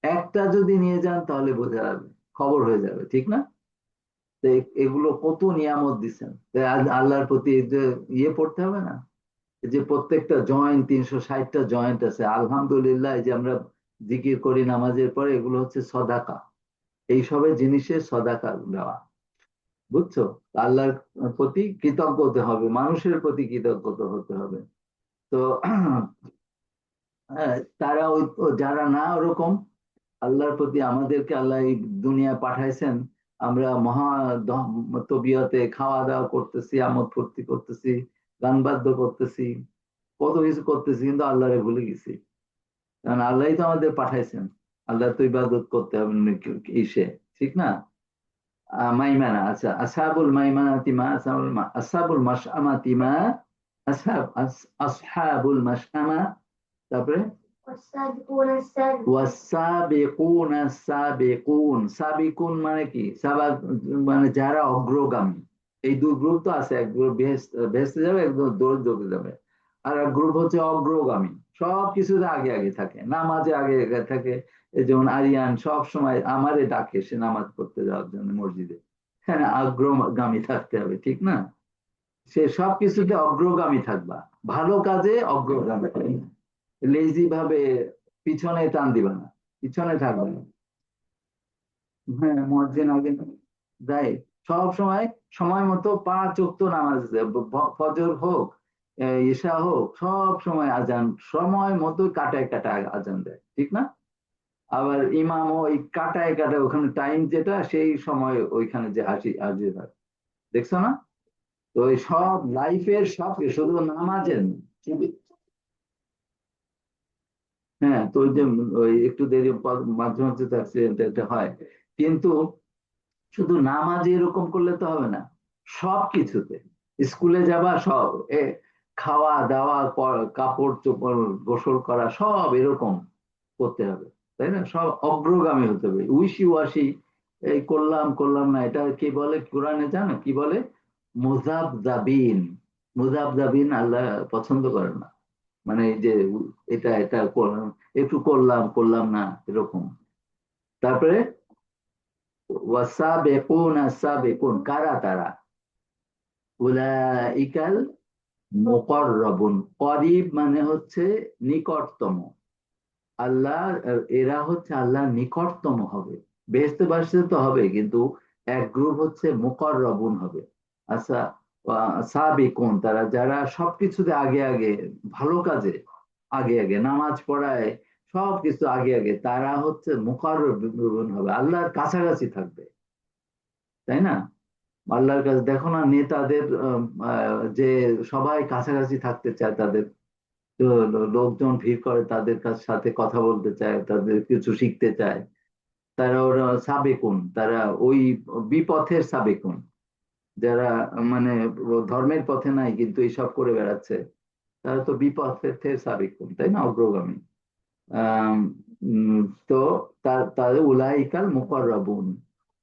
একটা যদি নিয়ে যান তাহলে বোঝা যাবে, খবর হয়ে যাবে, ঠিক না? তো এগুলো কত নিয়ামত দিছেন, আল্লাহর প্রতি যে পড়তে হবে না, যে প্রত্যেকটা জয়েন্ট, 360টা জয়েন্ট আছে, আলহামদুলিল্লাহ। এই যে আমরা জিকির করি নামাজের পরে, এগুলো হচ্ছে সদাকা, এইসবের জিনিসের সদাকা দেওয়া, বুঝছো? আল্লাহর প্রতি কৃতজ্ঞ হতে হবে, মানুষের প্রতি কৃতজ্ঞ হতে হবে। তো তারা যারা না ওরকম, আল্লাহর প্রতি, আমাদেরকে আল্লাহ এই দুনিয়া পাঠাইছেন, আমরা মহা তবিয়তে খাওয়া দাওয়া করতেছি, আমোদ ফুর্তি করতেছি, গান বাদ্য করতেছি, কত কিছু করতেছি, কিন্তু আল্লাহরে ভুলে গেছি। কারণ আল্লাহই তো আমাদের পাঠাইছেন, আল্লাহ তো ইবাদত করতে হবে ইসে, ঠিক না? মাইমানা, আচ্ছা, আসহাবুল মাইমানাতি মা, আসহাবুল মাশআমাতি মা, আসহাবুল মাশআমা। তারপরে والسابقون السابقون ওয়াসাবিকুন সাবিকুন, সাবিকুন মানে কি, সাবাক মানে যারা অগ্রগামী। এই দুই গ্রুপ তো আছে, এক গ্রুপ ভেস্তে যাবে, এক গ্রুপ দৌড় যাবে, আর এক গ্রুপ হচ্ছে অগ্রগামী, সব কিছুতে আগে আগে থাকে, নামাজে আগে আগে থাকে। এই যেমন আরিয়ান সব সময় আমারে ডাকে সে নামাজ পড়তে যাওয়ার জন্য মসজিদে, হ্যাঁ, অগ্রগামী থাকতে হবে, ঠিক না? সে সব কিছুতে অগ্রগামী থাকবা, ভালো কাজে অগ্রগামী, লেজি ভাবে পিছনে টান দিবা না, পিছনে থাকবে না। হ্যাঁ, মুয়াজ্জিন আগে দেয়, সব সময় সময় মতো 5 ওয়াক্ত নামাজ দেয়, ফজর হোক, ঈশা হোক, সব সময় আজান সময় মতো কাটায় কাটায় আজান দেয়, ঠিক না? আবার ইমাম ওই কাটায় কাটায় ওখানে টাইম যেটা, সেই সময় ওইখানে যে হাজির হয়, দেখছো না? তো ওই সব লাইফের সব, শুধু নামাজের না। হ্যাঁ, তো ওই যে ওই একটু দেরি মাঝে মাঝে তো অ্যাক্সিডেন্ট হয়, কিন্তু শুধু নামাজে এরকম করলে তো হবে না, সব কিছুতে, স্কুলে যাবা সব, খাওয়া দাওয়া, কাপড় চোপড়, গোসল করা, সব এরকম করতে হবে, তাই না? সব অগ্রগামী হতে হবে, উইশি ওয়াশি এই করলাম করলাম না, এটা কি বলে কোরআনে, জানো কি বলে? মুযাবযাবিন। মুযাবযাবিন আল্লাহ পছন্দ করেন না, মানে এই যে এটা এটা একটু করলাম করলাম না এরকম। তারপরে ওয়াসাবিকুনা সাবিকুন, কারা তারা? উলাইকাল মুকাররাবুন, করিব মানে হচ্ছে নিকটতম, আল্লাহ, এরা হচ্ছে আল্লাহ নিকটতম হবে, বেহেশতে বাসতে তো হবে, কিন্তু এক গ্রুপ হচ্ছে মুকাররাবুন হবে। আচ্ছা, সাবিকুন তারা যারা সবকিছুতে আগে আগে, ভালো কাজে আগে আগে, নামাজ পড়ায় সবকিছু আগে আগে, তারা হচ্ছে মুকাররাবুন হবে, আল্লাহর কাছাকাছি থাকবে, তাই না? আল্লাহর কাছে দেখো না, নেতাদের যে সবাই কাছাকাছি থাকতে চায়, তাদের তো লোকজন ভিড় করে, তাদের সাথে কথা বলতে চায়, তাদের কিছু শিখতে চায়, তারা ওরা সাবেকুন, তারা ওই বিপথের সাবেকুন, যারা মানে ধর্মের পথে নাই কিন্তু এইসব করে বেড়াচ্ছে, তারা তো বিপথের সাবেকুন, তাই না, অগ্রগামী। আহ তো তাদের উলাইকাল মুকাররাবুন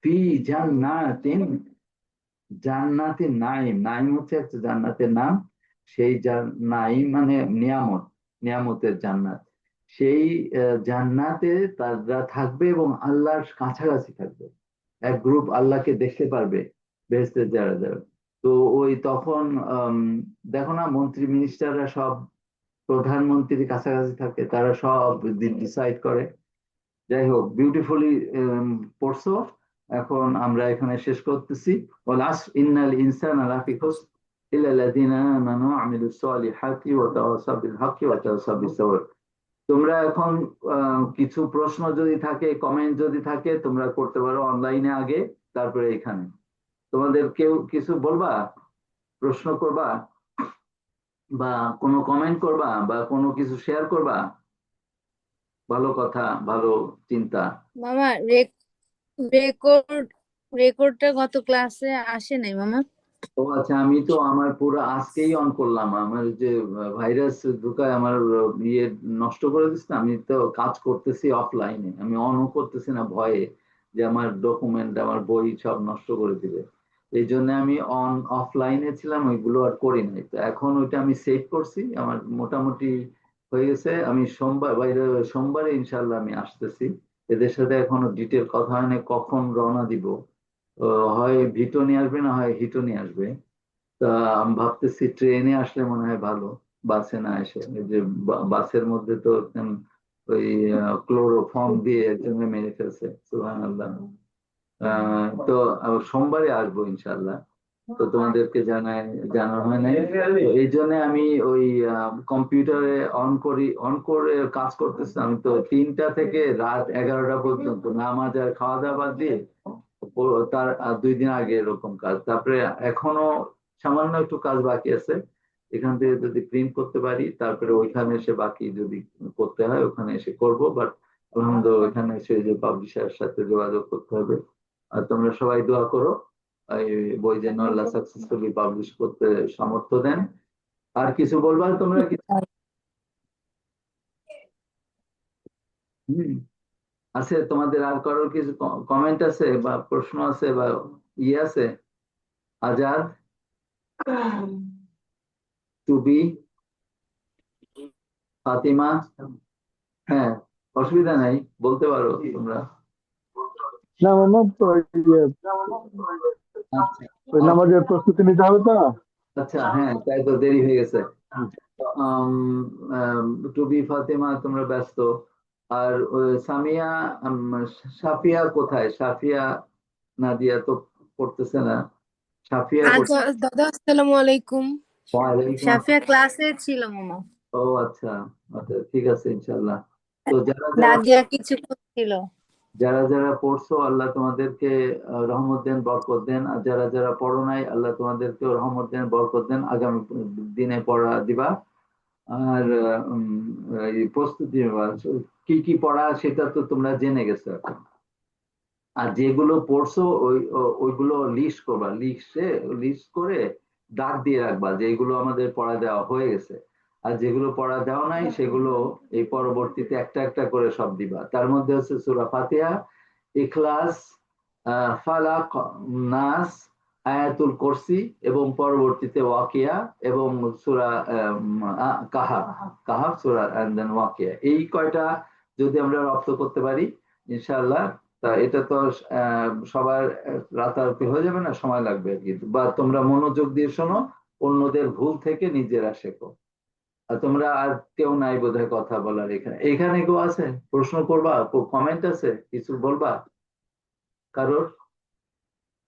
ফি জান্নাতিন, জান্নাতের নাইম, নাইম হচ্ছে একটা জান্নাতের নাম, সেই নাইম মানে নিয়ামত, নিয়ামতের জান্নাত, সেই জান্নাতে তারা থাকবে এবং আল্লাহর কাছাকাছি থাকবে, এক গ্রুপ আল্লাহকে দেখতে পারবে, বেহেশতে যারা যারা। তো ওই তখন দেখো না মন্ত্রী মিনিস্টাররা সব প্রধানমন্ত্রীর কাছাকাছি থাকে, তারা সব ডিসাইড করে। যাই হোক, বিউটিফুলি পড়ছো। এখন আমরা এখানে শেষ করতেছি। ওয়াল আসর ইন্নাল ইনসানা লাফি খুসর ইল্লা আল্লাযীনা আমানু ওয়া আমিলুস সালিহাতি ওয়া তাওয়াসাউ বিল হাক্কি ওয়া তাওয়াসাউ বিস সাবর। তোমরা এখন কিছু প্রশ্ন যদি থাকে, কমেন্ট যদি থাকে, তোমরা করতে পারো অনলাইনে আগে, তারপরে এখানে। তোমাদের কেউ কিছু বলবা, প্রশ্ন করবা, বা কোনো কমেন্ট করবা, বা কোনো কিছু শেয়ার করবা? ভালো কথা, ভালো চিন্তা। মামা রেকর্ড রেকর্ডটা গত ক্লাসে আসে নাই মামা। ও আচ্ছা, আমি তো আমার পুরো আজকেই অন করলাম, আমার যে ভাইরাস ঢুকায় আমার ইয়ে নষ্ট করে দিচ্ছে। আমি তো কাজ করতেছি অফলাইনে, আমি অনও করতেছি না ভয়ে যে আমার ডকুমেন্ট, আমার বই সব নষ্ট করে দিবে। এই জন্য আমি অফলাইনে ছিলাম, ওইগুলো আর করি নাই। তো এখন ওইটা আমি সেভ করছি, আমার মোটামুটি হয়ে গেছে। আমি সোমবারে ইনশাল্লাহ আমি আসতেছি। এদের সাথে এখনো ডিটেল কথা হয় না, কখন রওনা দিব। হয় ভিটো নিয়ে আসবে, না হয় হিটো নিয়ে আসবে। তা আমি ভাবতেছি ট্রেনে আসলে মনে হয় ভালো, বাসে না এসে। এই যে বাসের মধ্যে তো একদম ওই ক্লোরোফর্ম দিয়ে একজনে মেরে ফেলছে, সুবহানাল্লাহ। তো সোমবারে আসবো ইনশাল্লাহ। তো তোমাদেরকে জানানো হয় নাই। তো এই জন্য আমি ওই কম্পিউটারে অন করে কাজ করতেছি। আমি তো 3টা থেকে রাত 11টা পর্যন্ত নামাজ আর খাওয়া দাওয়া বাদ দিয়ে তার 2 দিন আগে এরকম কাজ। তারপরে এখনো সামান্য একটু কাজ বাকি আছে, এখান থেকে যদি প্রিন্ট করতে পারি, তারপরে ওইখানে এসে বাকি যদি করতে হয় ওখানে এসে করব। বাট আলহামদুলিল্লাহ ওইখানে এসে যে পাবলিশারের সাথে যোগাযোগ করতে হবে। আর তোমরা সবাই দোয়া করো এই বই যেন আল্লাহ সাকসেসফুলি পাবলিশ করতে সামর্থ্য দেন। আর কিছু বলবা তোমরা কি? হুম, আছে তোমাদের আর কারোর কিছু কমেন্ট আছে বা প্রশ্ন আছে বা ইয়ে আছে? আজাদ, টুবি, ফাতিমা? হ্যাঁ, অসুবিধা নাই, বলতে পারো তোমরা। না মামা, আচ্ছা ওই নামাজের প্রস্তুতি নিতে হবে তো। আচ্ছা, হ্যাঁ তাই তো, দেরি হয়ে গেছে। আম, আম, টুবি, ফাতেমা তোমরা ব্যস্ত। আর সামিয়া, সাফিয়া কোথায়? সাফিয়া, নাদিয়া তো পড়তেছে না। সাফিয়া আচ্ছা দাদা, আসসালামু আলাইকুম। ওয়ালাইকুম সাফিয়া আসসালাম। ক্লাসে ছিল মামা। ও আচ্ছা, আচ্ছা ঠিক আছে ইনশাল্লাহ। তো যারা যারা নাদিয়া কিছু করছিল। যারা যারা পড়ছো, আল্লাহ তোমাদেরকে রহমত দেন, বরকত দেন। আর যারা যারা পড়ো নাই, আল্লাহ তোমাদেরকে রহমত দেন, বরকত দেন, আগামী দিনে পড়া দিবা। আর এই প্রস্তুতি নেওয়া, কি কি পড়া সেটা তো তোমরা জেনে গেছো এখন। আর যেগুলো পড়ছো ওইগুলো লিস্ট করবা, লিস্ট করে দাগ দিয়ে রাখবা যেগুলো আমাদের পড়া দেওয়া হয়ে গেছে। আর যেগুলো পড়া দেওয়া নাই সেগুলো এই পরবর্তীতে একটা একটা করে সব দিবা। তার মধ্যে হচ্ছে সূরা ফাতিহা, ইখলাস, ফালাক, নাস, আয়াতুল কুরসি, এবং পরবর্তীতে ওয়াকিয়া, এবং সূরা কাহাফ। কাহাফ সূরা এন্ড দেন ওয়াকিয়া। এই কয়টা যদি আমরা রপ্ত করতে পারি ইনশাআল্লাহ, তা এটা তো সবার রাতারাতি হয়ে যাবে না, সময় লাগবে আর কি। বা তোমরা মনোযোগ দিয়ে শোনো, অন্যদের ভুল থেকে নিজেরা শেখো। আর তোমরা আর কেউ নাই বোধহয় কথা বলার এখানে? এখানে কেউ আছে প্রশ্ন করবা, কমেন্ট আছে, কিছু বলবা কারোর?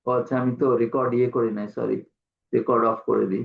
ও আচ্ছা, আমি তো রেকর্ড ইয়ে করি নাই, সরি, রেকর্ড অফ করে দিই।